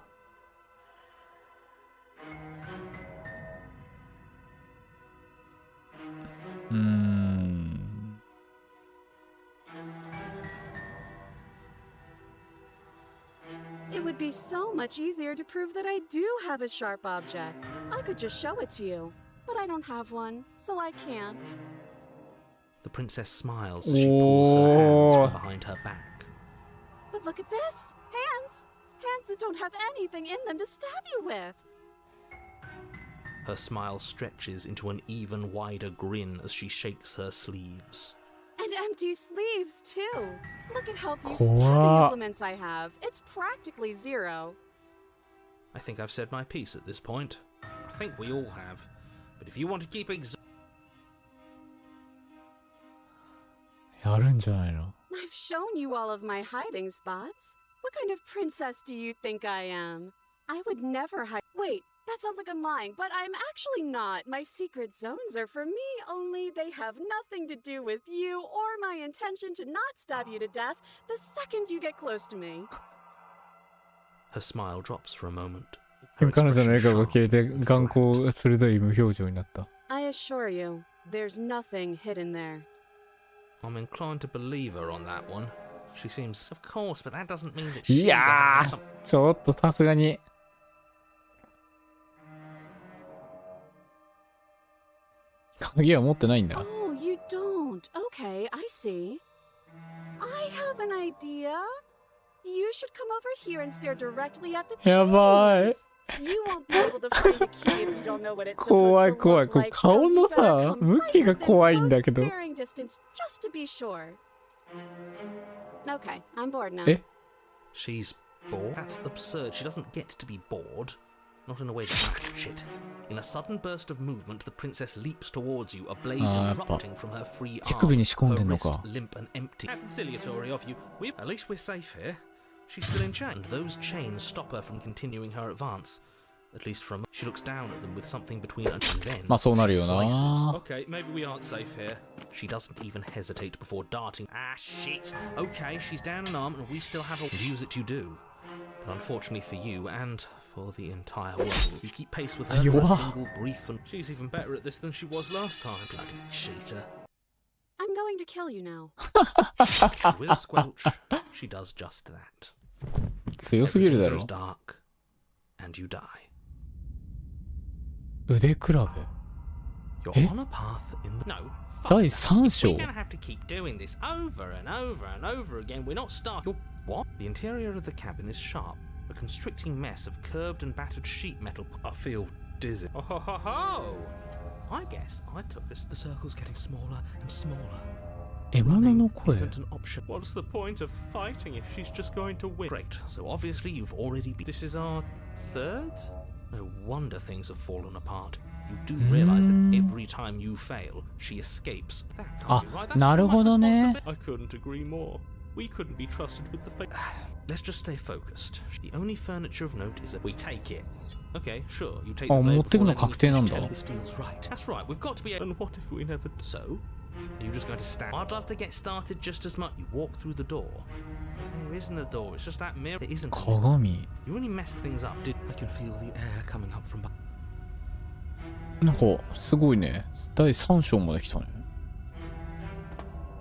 It would be so much easier to prove that I do have a sharp object. I could just show it to you, but I don't have one, so I can't. The princess smiles as she pulls her hands Oh. from behind her back. But look at this! Hands! Hands that don't have anything in them to stab you with! Her smile stretches into an even wider grin as she shakes her sleeves. And empty sleeves, too! Look at how few Cool. stabbing implements I have. It's practically zero. I think I've said my piece at this point. I think we all have. But if you want to keepやるんじゃないの？ I've shown you all of my hiding spots. What kind of princess do you think I am? I would never hide. Wait, That sounds like I'm lying, but I'm actually not. My secret zones are for me only. They have nothing to do with you or my intention to not stab you to death the second you get close to me. Her smile drops for a moment. 彼女の笑顔が消えて眼光が鋭い無表情になった。I assure you, there's nothing hidden there. I'm inclined to believe her on that one. She seems, of course, but that doesn't mean that い she や doesn't have ー some... ちょっとさすがに鍵は持ってないんだ。 Oh, you don't. Okay, I see. I have an idea. You should come over here and stare directly at the chains. やばい。 You won't be able to find the key if you don't know what it's 怖い supposed to 怖い。 look こう like. 顔 So の you better さ come 向き right が within 怖いんだ close けど。 staring distance just to be sure. Okay, I'm bored now. え She's bored? That's absurd. She doesn't get to be bored. Not in a way that... Shit. In a sudden burst of movement, the princess leaps towards you, a blade あー、やっぱ erupting from her free 手首 arm. に仕込ん Her でんの wrist か。 limp and empty. How conciliatory of you. At least we're safe here. She's still in chains. And those chains stop her from continuing her advance. At least from... She looks down at them with something between and then... まあそうなるよな。 Okay, maybe we aren't safe here. She doesn't even hesitate before darting. Ah, shit. Okay, she's down an arm and we still have a... Use it you do. But unfortunately for you and for the entire world, you keep pace with her for a Wow. single brief and... She's even better at this than she was last time. Bloody cheater. I'm going to kill you now. With a squelch, she does just that. 強すぎるだ Everything ろ goes。dark, and you die. 腕比べ。 You're Eh? on a path in the... No. 第3 We're 章。 gonna have to keep doing this over and over and over again. We're not starting. What? The interior of the cabin is sharp, a constricting mess of curved and battered sheet metal. I feel dizzy. Oh ho ho ho! I guess I took us. The circle's getting smaller and smaller. 獲物の声。 Isn't an option. What's the point of fighting if she's just going to win? Great. So obviously you've already been. This is our third? No wonder things have fallen apart. You do realize that every time you fail, she escapes. That can't be right. That's なる too ほ much どね。 responsibility. I couldn't agree more. We couldn't be trusted with the fate. Let's just stay focused. The only furniture of note is that we take it. Okay, sure. You take the あ、 blade 持ってく before の letting 確定なんだ。 me finish. This feels right. That's right. We've got to be. And what if we never? So, are you just going to stand? I'd love to get started just as much. You walk through the door. There isn't a door. It's just that mirror. There isn't. 鏡。 You really messed things up. I can feel the air coming up from. なんかすごいね。第3章まで来たね。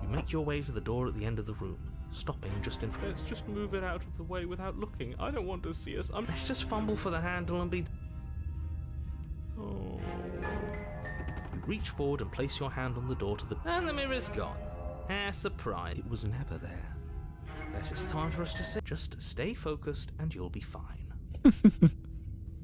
You make your way to the door at the end of the room, stopping just in front. Let's just move it out of the way without looking. I don't want to see us. Let's just fumble for the handle and be... Oh. You reach forward and place your hand on the door to the... And the mirror's gone. Ah, surprise. It was never there. Guess it's time for us to sit. Just stay focused and you'll be fine.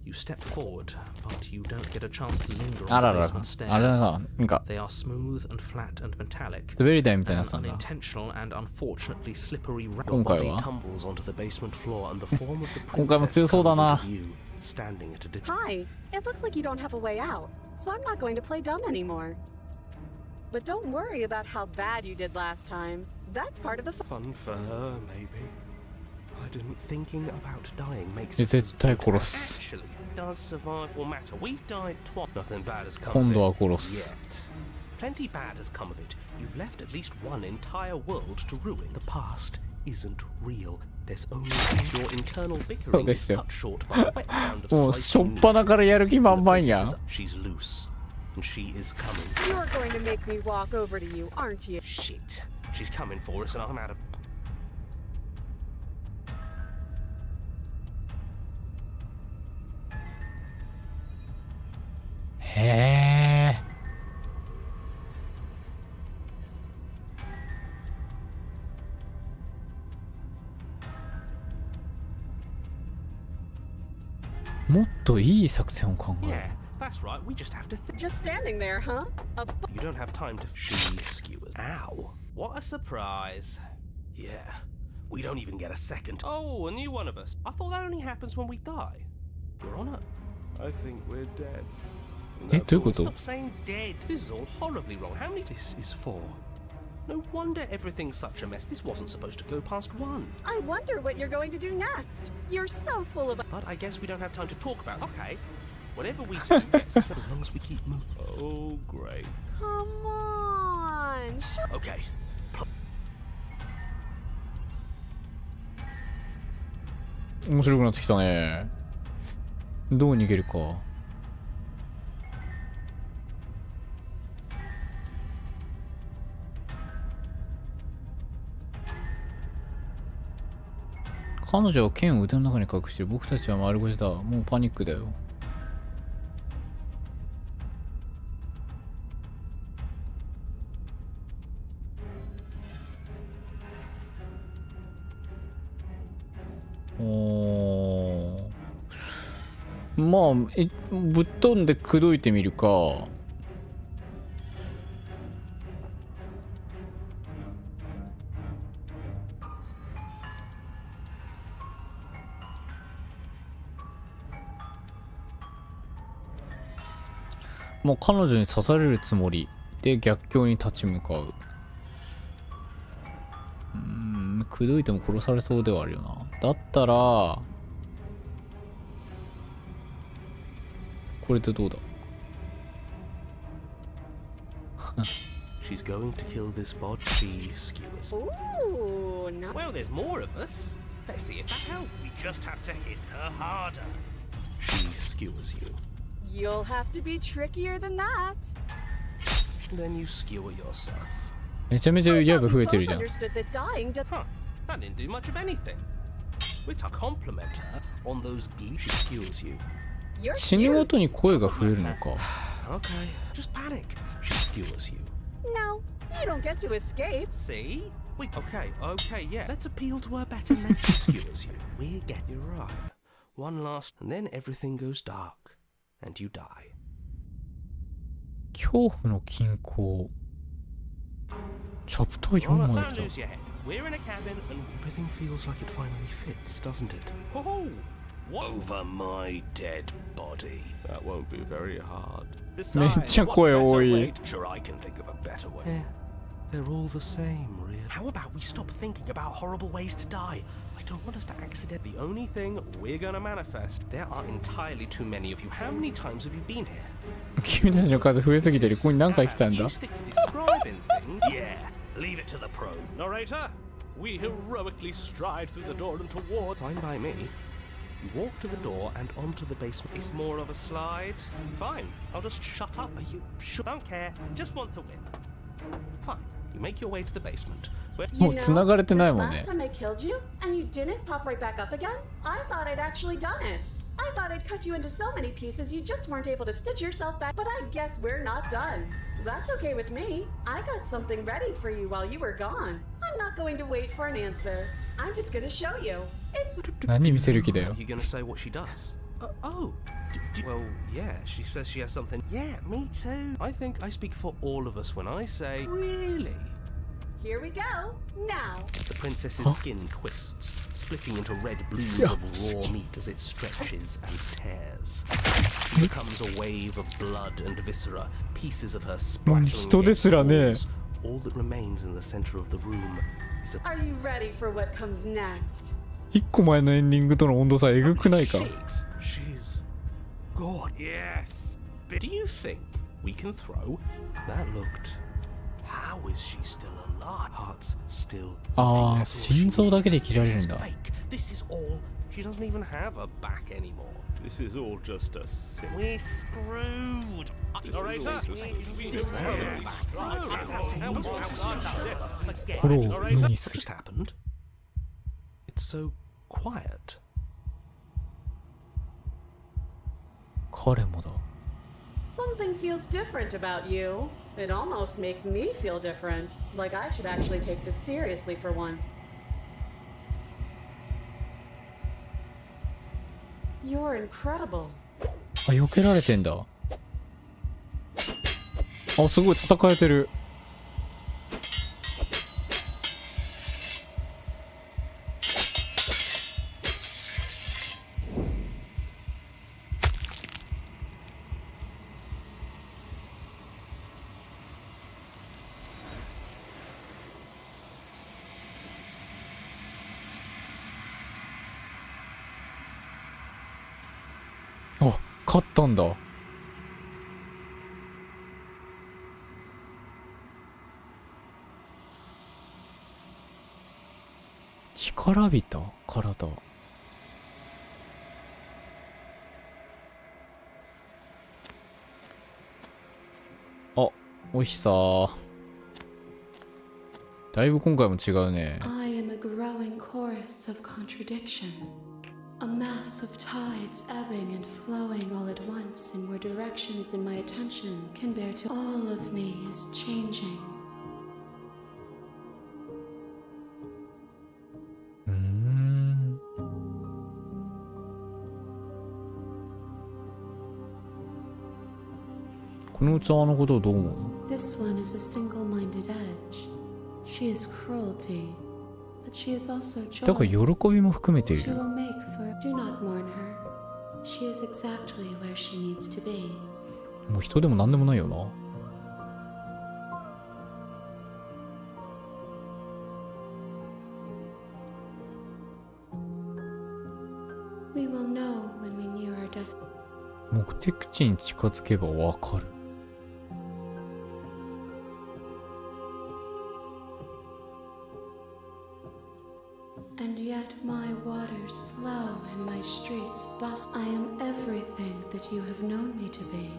You step forward, but you don't get a chance to linger あ on ら the ら basement ら。あれだ stairs. な。なんか They are smooth and flat and metallic. 滑り台みたいな An やつなんだ。 unintentional and unfortunately slippery Your Your body body tumbles tumbles onto the basement floor and the form of the 今回も強そうだな。 standing at a distance. Hi, it looks like you don't have a way out, so I'm not going to play dumb anymore. But don't worry about how bad you did last time. That's part of the Fun for her, maybe. I didn't thinking about dying makes 絶対殺す。 Actually, does survival matter? We've died twice. Nothing bad has come 今 of 度は it 殺す。 yet. Plenty bad has come of it. You've left at least one entire world to ruin. The past isn't real. There's only your internal bickering is cut short by a wet sound of もうしょっ slicing ぱなからやる気満々やん。 She's loose, and she is coming. You're going to make me walk over to you, aren't you? Shit. She's coming for us, and I'm out of. へえ。もっといい作戦を考える。 Yeah, that's right. We just have to. Just standing there, huh? You don't have time to. She skewers. Ow! What a surprise! Yeah, we don't even get a second. Oh, a new one of us. I thought that only happens when we die. Your Honor. I think we're dead. え、どういうこと？ Stop saying dead. This is all horribly wrong. How many this is for? No wonder everything's such a mess. This wasn't supposed to go past one. I wonder what you're going to do next. You're so full of... But I guess we don't have time to talk about. Okay. Whatever we do gets us as long as we keep moving. Oh, great. Come on. Okay. 面白くなってきたね。どう逃げるか。彼女は剣を腕の中に隠してる。僕たちは丸腰だ。もうパニックだよ。まあぶっ飛んで口説いてみるか。もう彼女に刺されるつもりで逆境に立ち向かう。口説いても殺されそうではあるよな。だったらこれってどうだ。She's going to kill this bod she skewers. Ooh, no. Well, there's more of us. Let's see if that helps. We just have to hit her harder. She skewers you. You'll have to be trickier than that. Then you skewer yourself. めちゃめちゃ矢が増えてる Both じゃん。 understood that dying does. Huh. That didn't do much of anything. We're to compliment her on those glee she skewers you. You're 死ぬごとに声が増えるのか。 Okay, just panic. She skewers you. No, you don't get to escape. See? Okay, yeah. Let's appeal to her better than she skewers you. We get you right. One last, and then everything goes dark, and you die. 恐怖の均衡。チャプター4 Well, ま don't で lose 来 your head. We're in a cabin, and everything feels like it finally fits, doesn't it? Oh, over my dead body. That won't be very hard. た。めっちゃ声多い。 Sure, I can think of a better way. Yeah, they're all the same, really. How about we stop thinking about horrible ways to die? I don't want us to accident. The only thing we're gonna manifest. There are entirely too many of you. How many times have you been here? 君たちの数増えすぎてる。ここに何回来たんだ。 You stick to describing things. Yeah, leave it to the pro. Narrator, we heroically stride through the door and toward. Fine by me. You walk to the door and onto the basement. It's more of a slide. Fine, I'll just shut up. Are you sure? Don't care. Just want to win. Fine. You make your way to the basement. Where もう繋がれてないもんね。 Last time I killed you, and you didn't pop right back up again? I thought I'd actually done it. I thought I'd cut you into so many pieces you just weren't able to stitch yourself back. But I guess we're not done. That's okay with me. I got something ready for you while you were gone. I'm not going to wait for an answer. I'm just going to show you. It's 何見せる気だよ。 Are you gonna say what she does? Well, yeah, she says she has something. Yeah, me too. I think I speak for all of us when I say, really? here we go. Now. The princess's skin twists, splitting into red blooms of raw meat as it stretches and tears. She becomes a wave of blood and viscera, pieces of her splattering人 against ですら the ね。 walls. All that remains in the center of the room is a Are you ready for what comes next? 一個前のエンディングとの温度差えぐくないか。 shakes. She's God. Yes. But do you think we can throw? That looked. How is she still alive? Heart's still. ああ、心臓だけで切られるんだ。 Fake. This is all. She doesn't even have a back anymore. This is all just a sim. We're screwed. Narrator. 心を無にす What る。 just happened? It's so quiet. 彼もだ。 Something feels different about you. It almost makes me feel different. Like I should actually take this seriously for once. You're incredible. あ、避けられてんだ。あ、すごい戦えてる。あ、勝ったんだ。干からびた体。あ、おひさー。だいぶ今回も違うね。I am a growing chorus of contradiction. A mass of tides ebbing and flowing all at once in more directions than my attention can bear to. All of me is changing. この器のことをどう思う？ This one is a single-minded edge. She is cruelty, but she is also だから joy. 喜びも含めてい She る。 will make for. Do not mourn her. She is exactly where she needs to be. もう人でも何でもないよな。We will know when we near our destination. 目的地に近づけばわかる。And yet my waters flow and my streets bust. I am everything that you have known me to be.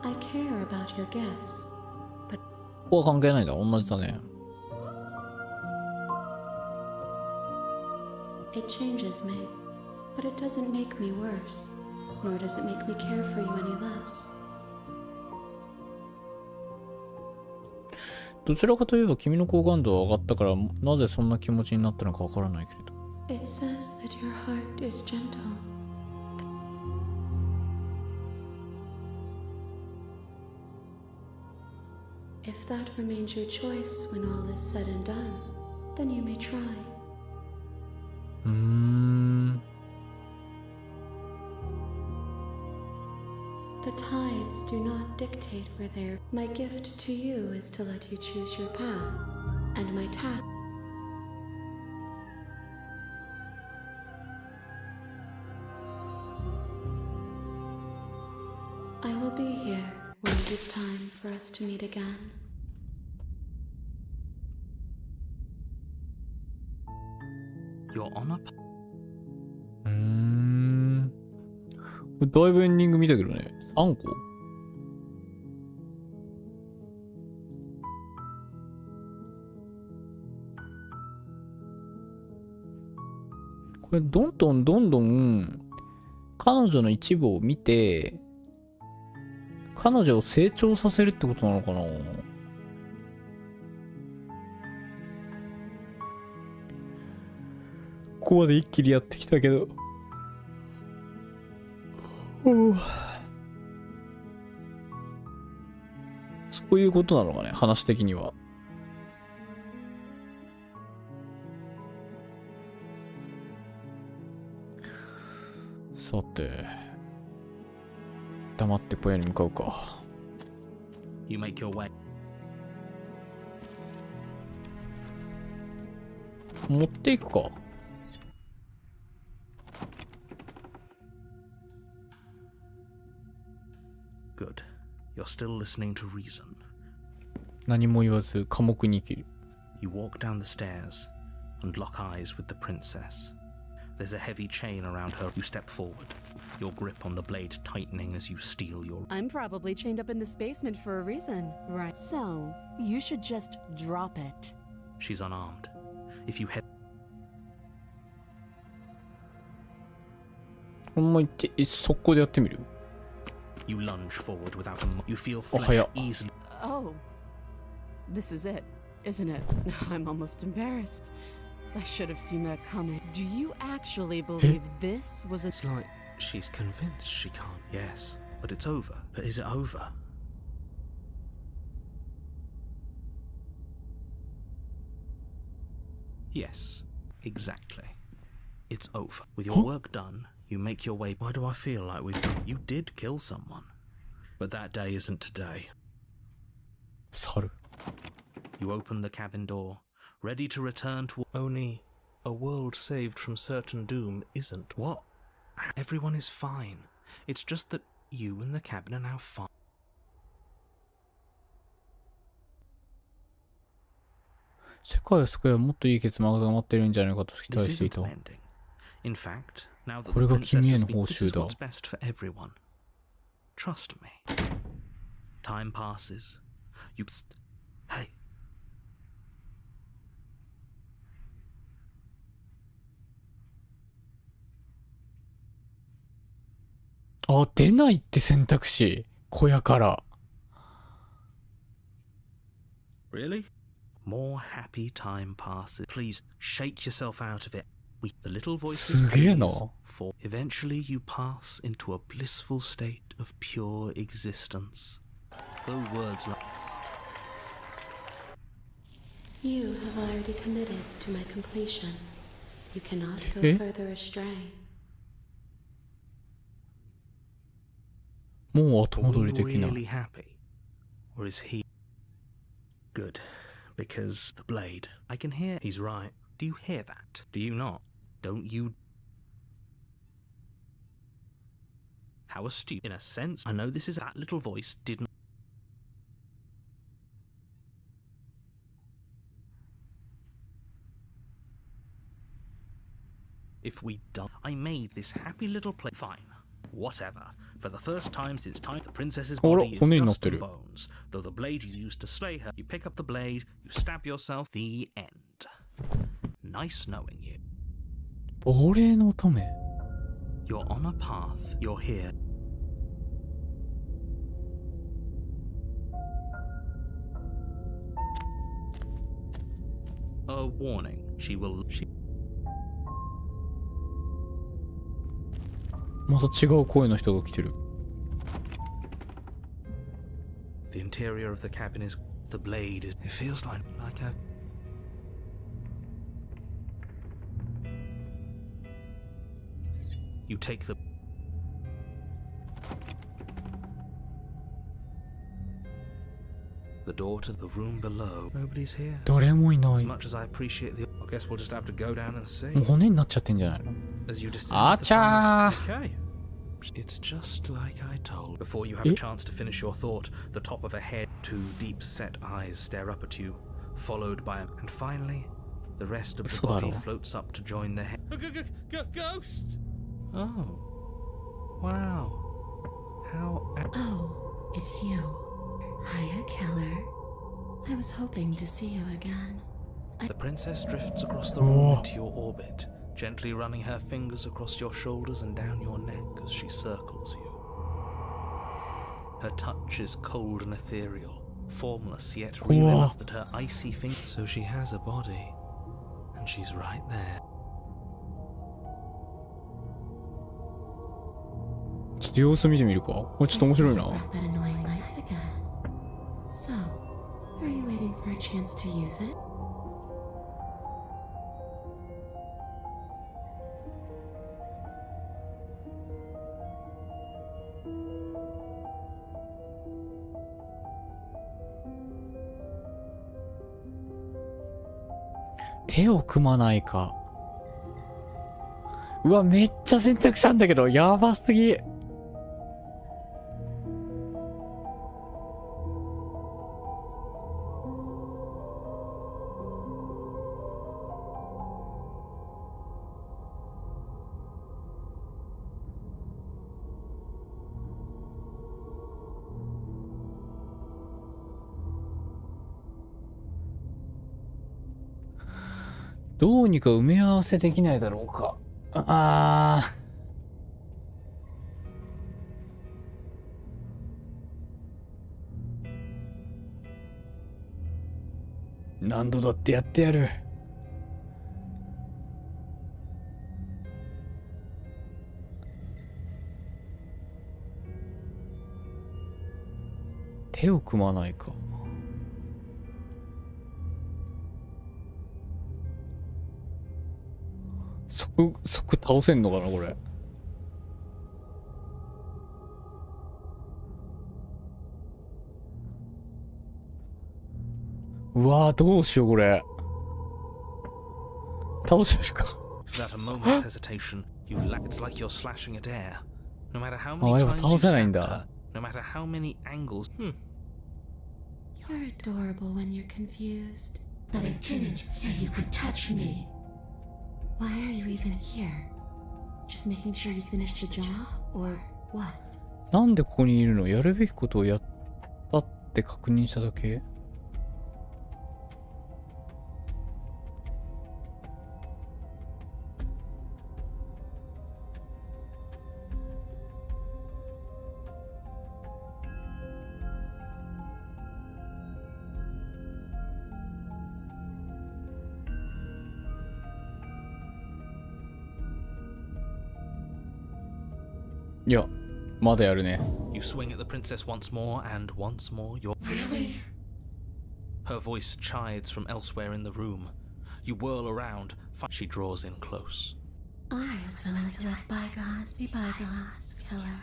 I care about your gifts, but ここは関係ないんだ。同じだね。it changes me. But it doesn't make me worse, nor does it make me care for you any less. どちらかといえば君の好感度は上がったから、なぜそんな気持ちになったのかわからないけれど。It says that your heart is gentle. If that remains your choice when all is said and done, then you may try. The tides do not dictate where they're. My gift to you is to let you choose your path, and my task. I will be here when it is time for us to meet again. You're on a. これだいぶエンディング見たけどね。3個これどんどん彼女の一部を見て彼女を成長させるってことなのかな。ここまで一気にやってきたけどそういうことなのかね、話的には。さて、黙って小屋に向かうか。You make your way. 持っていくか。Good. You're still listening to reason. 何も言わず寡黙に生きる。You walk down the stairs and lock eyes with the princess. There's a heavy chain around her. You step forward, your grip on the blade tightening as you steal your. I'm probably chained up in this basement for a reason, right? So, you should just drop it. She's unarmed. If you head. ほんま言って速攻でやってみる。You lunge forward without a. You feel あ、早 flesh っ。 easily. Oh, this is it, isn't it? I'm almost embarrassed. I should have seen that coming. Do you actually believe this was a... It's like she's convinced she can't. Yes, but it's over. But is it over? Yes, exactly. it's over. With your work done, you make your way. Why do I feel like you did kill someone? But that day isn't today. 猿。You open the cabin door, ready to return to only a world saved from certain doom isn't. What? Everyone is fine. It's just that you and the cabin are now fine. 世界を救えばもっといい結末が待ってるんじゃないかと期 This 待してい isn't た。 an ending. In fact, now that これ the が princess 君へ has の been, 報 this 酬 is だ。 what's best for everyone. Trust me. Time passes. You psst. Hey. あ、出ないって選択肢。小屋から。Really? More happy time passes. Please shake yourself out of it. The little voices すげえな。 for eventually you pass into a blissful state of pure existence. Though words like You have already committed to my completion. You cannot go Eh? further astray. もう後 Are 戻 we りできない。 really happy? Or is he good? Because the blade. I can hear he's right. Do you hear that? Do you not? Don't you? How astute. In a sense, I know this is that little voice didn't. If we done, I made this happy little play. Fine. Whatever. For the first time since time, the princess's body is 骨になっ dust て and る。 bones. Though the blade you used to slay her, you pick up the blade, you stab yourself. The end. Nice knowing you. お礼の乙女。 You're on a path. You're here. A warning. She will. また違う声の人が来てる。 The interior of the cabin is. The blade is. It feels like I've. You take the. The door to the room below. Nobody's here. 誰もいな As い。 much as I appreciate the. I guess we'll just have to go down and see. もう骨になっちゃってんじゃないの？ As you descend Ah, the cha. final- Okay. It's just like I told. Before you have a Eh? chance to finish your thought, the top of a head, two deep-set eyes stare up at you, followed by and finally, the rest of the So body that'll- floats up to join the head. Ghost! Oh. Wow. How... Oh, it's you. Hiya, Keller. I was hoping to see you again. The princess drifts across the room into your orbit, gently running her fingers across your shoulders and down your neck as she circles you. Her touch is cold and ethereal, formless yet real Whoa. enough that her icy fingers. So she has a body, and she's right there. ちょっと様子見てみるか。あ、ちょっと面白いな。 Brought that annoying knife again. So, are you waiting for a chance to use it?「手を組まないか」。うわ、めっちゃ選択肢あんだけど、やばすぎ。どうにか埋め合わせできないだろうか。ああ。何度だってやってやる。手を組まないか。そ即倒せんのかなこれ。うわー、どうしようこれ。倒せるか。Without a moment's hesitation, you it's like you're slashing at air. No matter how many あ、やっぱ times 倒 you せないん stabbed だ。 her, no matter how many angles. You're adorable when you're confused. But I didn't say you could touch me. Why are you even here? Just making sure you finish the job, or what? なんでここにいるの？やるべきことをやったって確認しただけ？いや、まだやるね。You swing at the princess once more, and once more you're... Really? Her voice chides from elsewhere in the room. You whirl around. She draws in close. I was willing to let bygones be bygones, killer.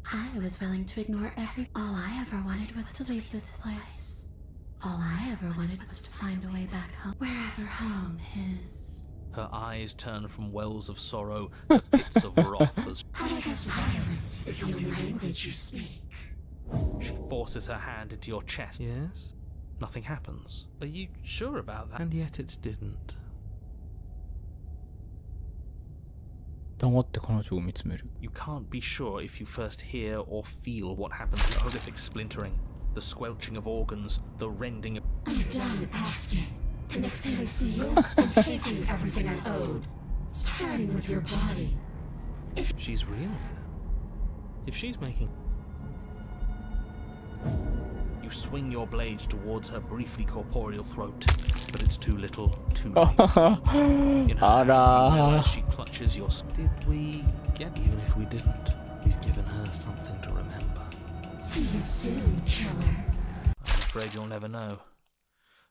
I was willing to ignore all I ever wanted was to leave this place. All I ever wanted was to find a way back home, wherever home is. Her eyes turn from wells of sorrow to pits of wrath as I guess violence is the only language you speak. she forces her hand into your chest. Yes? Nothing happens. Are you sure about that? And yet it didn't. 黙って彼女を見つめる。 You can't be sure if you first hear or feel what happens. The horrific splintering, the squelching of organs, the rending of... I'm done asking. The next time I see you, I'm taking everything I owed. Starting with your body. She's real now. If she's making... You swing your blade towards her briefly corporeal throat, but it's too little, too late. In her hand, you realize she clutches your... Did we get... Even if we didn't, we've given her something to remember. See you soon, killer. I'm afraid you'll never know.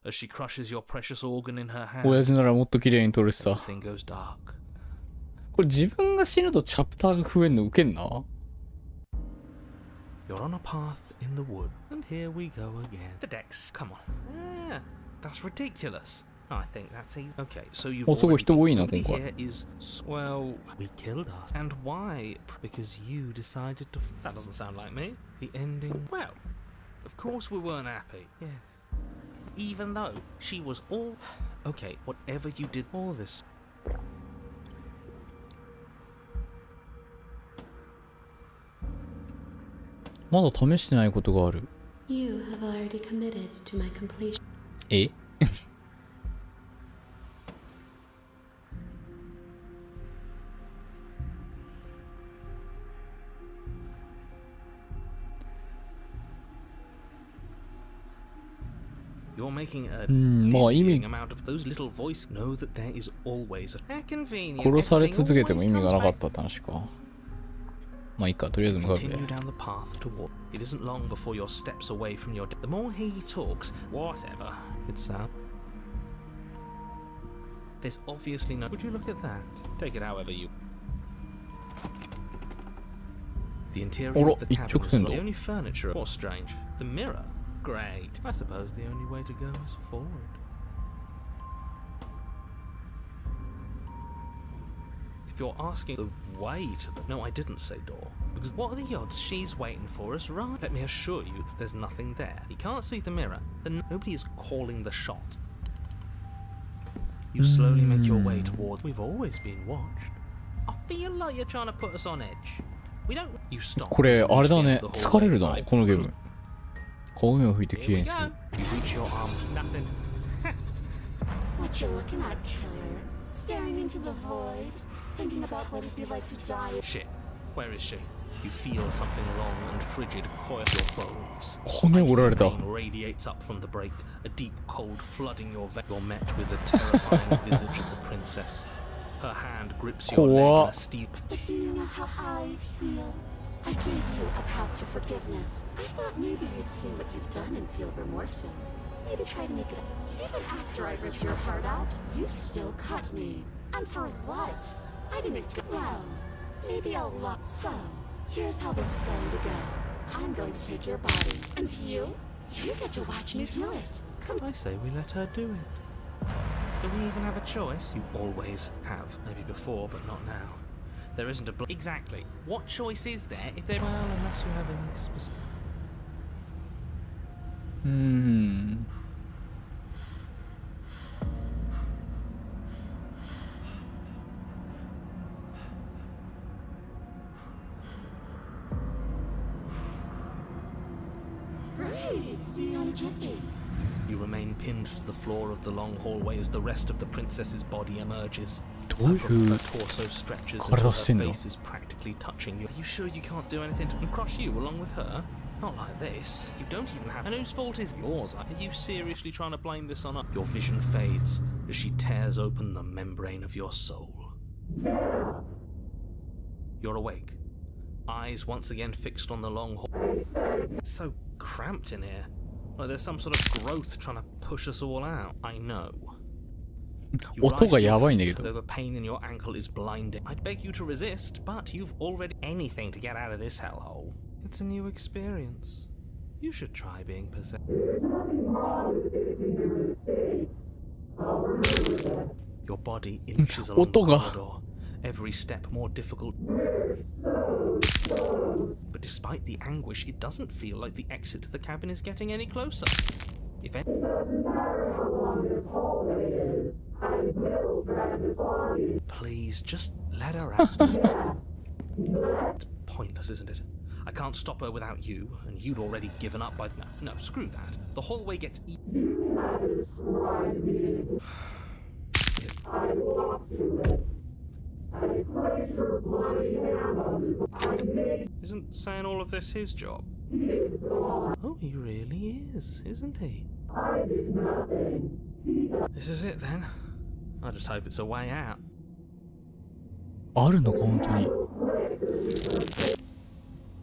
As she crushes your precious organ in her hand, 親父ならもっと綺麗に撮れてた。 everything goes dark. これ自分が死ぬとチャプターが増えんのウケんな。 You're on a path in the wood, and here we go again. The decks, come on. Yeah, that's ridiculous. I think that's easy. Okay, so you've あ、すごい人多いな、 nobody 今回。 here is... Well, we killed us. And why? Because you decided to... That doesn't sound like me. The ending... Well, of course we weren't happy. Yes. Even though she was all... Okay, whatever you did, all this... まだ試してないことがある。 You have already committed to my completion. えYou're making a まあ意 dizzying 味 amount of those little voices. Know that there is always a convenient. 殺され続けても意味がなかったって話か。まあいいか、とりあえず向かうで。 Continue down the path toward. It isn't long before you're steps away from your. The more he talks, whatever. It's out. There's obviously no. Would you look at that? Take it however you. The interior of the cabin is the only furniture. What's strange? The mirror. Great. I suppose the only way to go is forward. If you're asking the way to the... No, I didn't say door. Because what are the odds she's waiting for us, right? Let me assure you that there's nothing there. You can't see the mirror. Then nobody is calling the shot. You slowly make your way towards... We've always been watched. I feel like you're trying to put us on edge. We don't... You stop. これあれだね、疲れるな、このゲーム。鏡を拭いて綺麗 Here we にす go. る。 You reach your arm for nothing. What you looking at, killer? Staring into the void? Thinking about what it'd be like to die? Shit. Where is she? You feel something long and frigid coil your bones. 骨折られた。 Icy pain radiates up from the break, a deep cold flooding your veins. You're met with the terrifying visage of the princess. Her hand grips your leg in a steel. But do you know how I feel? I gave you a path to forgiveness. I thought maybe you'd see what you've done and feel remorseful. Maybe try to make it up. Even after I ripped your heart out, you still cut me. And for what? I didn't go. Well, maybe I'll look. So, here's how this is going to go. I'm going to take your body, and you get to watch me do it. Come I say we let her do it. Do we even have a choice? You always have. Maybe before, but not now. There isn't a exactly. What choice is there if there? Well, unless you have any specific. Great. See you in a jiffy. You remain pinned to the floor of the long hallway as the rest of the princess's body emerges. どういう Her torso stretches until 体 her してんの face is practically touching you. Are you sure you can't do anything to crush you along with her? Not like this. You don't even have. And whose fault is yours? Are you seriously trying to blame this on her? Your vision fades as she tears open the membrane of your soul. You're awake. Eyes once again fixed on the long hall. It's so cramped in here. Like there's some sort of growth trying to push us all out. I know. You 音 rise が to や your ばいんだけ feet, ど。 though the pain in your ankle is blinding. I'd beg you to resist, but you've already anything to get out of this hellhole. It's a new experience. You should try being possessed. Your body inches along the 音が。 corridor, every step more difficult. But despite the anguish, it doesn't feel like the exit to the cabin is getting any closer. If any Please, just let her out. It's pointless, isn't it? I can't stop her without you, and you'd already given up by... No, screw that. The hallway gets... Isn't saying all of this his job? Oh, he really is, isn't he? This is it then. I just hope it's a way out. あるのか本当に。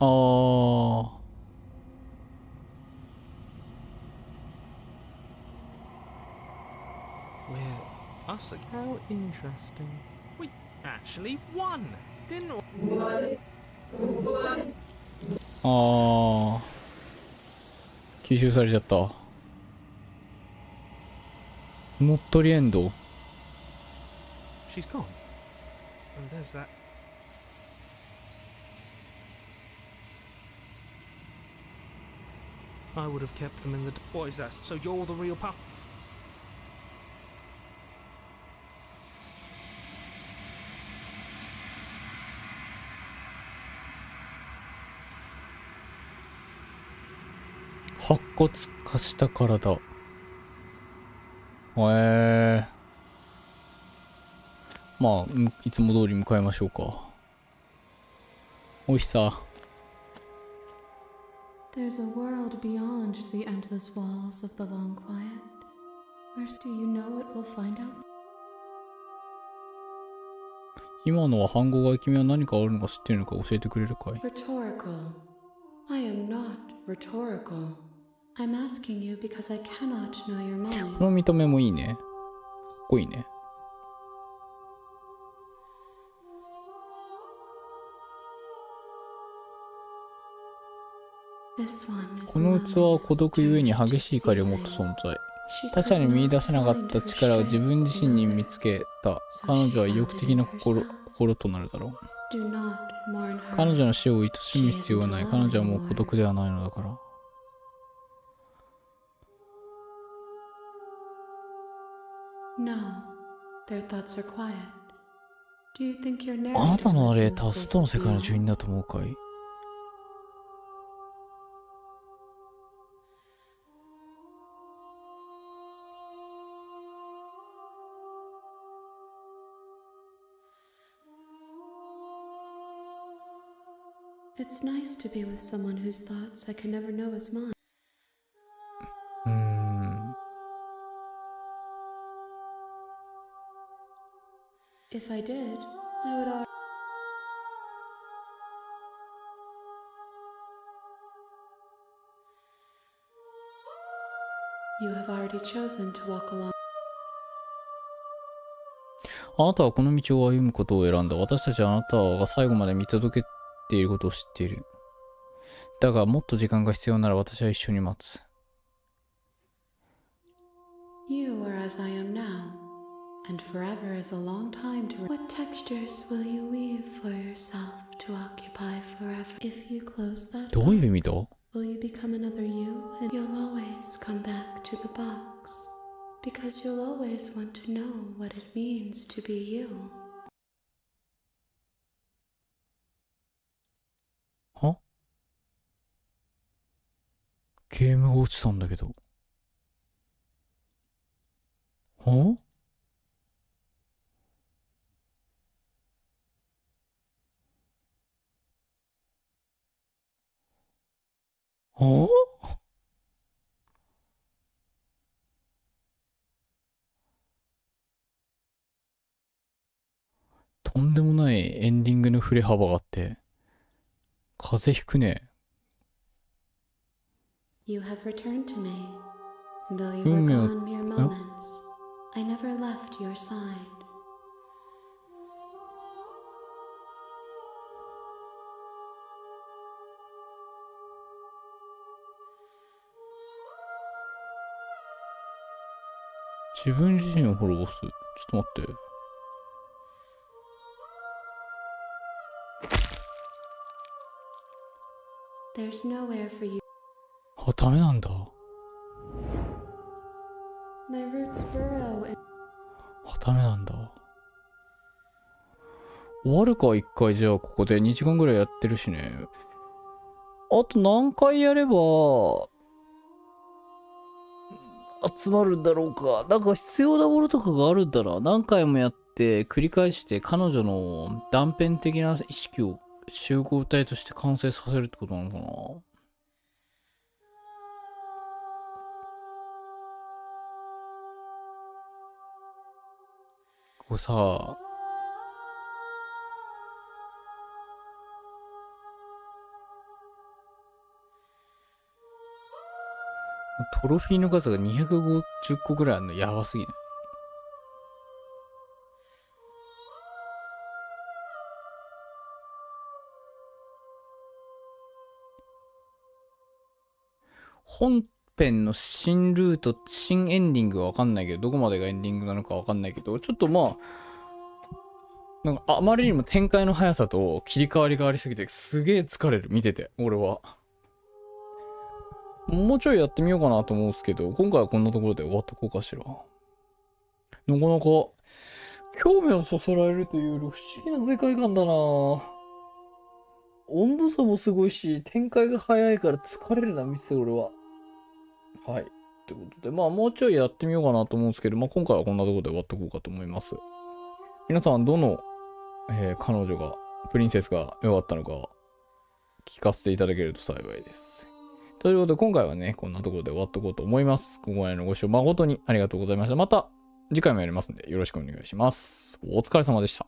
ああ。We're us again. How interesting. We actually won, didn't we? ああ。吸収されちゃった。ノットリエンド。 She's gone. And there's that. I would have kept them in the... What is that? So you're the real pal?「白骨化した体」へえ。まあいつも通り向かいましょうか。おいしさ。 There's a world beyond the endless walls of the long quiet. Where do you know it will find out? 今のは反語が君は何かあるのか知っているのか教えてくれるかい？ Rhetorical. I am not rhetorical. I'm asking you because I cannot know your こ mind. の見た目もいいね。かっこいいね。 This one is この器は孤独ゆえに激しい怒りを持った存在。他者に見出せなかった力を自分自身に見つけた彼女は意欲的な心となるだろう。彼女の死を愛しむ必要はない。彼女はもう孤独ではないのだから。 No, their thoughts are quiet. Do you think your あなた narrator のナレー legends ターは will 外の世界の steal? 住人だと思うかい？ It's nice to be with someone whose thoughts I can never know is mine. うーん。 If I did, I would. You have already chosen to walk along. あなたはこの道を歩むことを選んだ。私たちはあなたが最後まで見届けていることを知っている。だが、もっと時間が必要なら私は一緒に待つ。You are as I am now, and forever is a long time to... What textures will you weave for yourself to occupy forever? If you close that どういう意味だ？ will you become another you? And you'll always come back to the box, because you'll always want to know what it means to be you. は？ゲームが落ちたんだけど。は？は？とんでもないエンディングの振れ幅があって、風邪ひくね。You have returned to me, though you were gone mere moments. I never left your side. 自分自身を滅ぼす。ちょっと待って。There's nowhere for you. あ、ダメなんだ。My roots burrow in... あ、ダメなんだ。終わるか、一回。じゃあ、ここで2時間ぐらいやってるしね。あと何回やれば、集まるんだろうか。なんか必要なものとかがあるんだな。何回もやって、繰り返して、彼女の断片的な意識を集合体として完成させるってことなのかな。これさ、トロフィーの数が250個ぐらいあるのやばすぎない？本編の新ルート、新エンディングはわかんないけど、どこまでがエンディングなのかわかんないけど、ちょっとまあ、なんかあまりにも展開の速さと切り替わりがありすぎて、すげえ疲れる、見てて、俺は。もうちょいやってみようかなと思うんですけど、今回はこんなところで終わっとこうかしら。なかなか、興味をそそられるというより不思議な世界観だなぁ。温度差もすごいし、展開が早いから疲れるな、見てて俺は。はい。ってことで、まあもうちょいやってみようかなと思うんですけど、まあ今回はこんなところで終わっとこうかと思います。皆さん、どの、彼女が、プリンセスが良かったのか、聞かせていただけると幸いです。ということで、今回はね、こんなところで終わっとこうと思います。ここまでのご視聴誠にありがとうございました。また次回もやりますんで、よろしくお願いします。お疲れ様でした。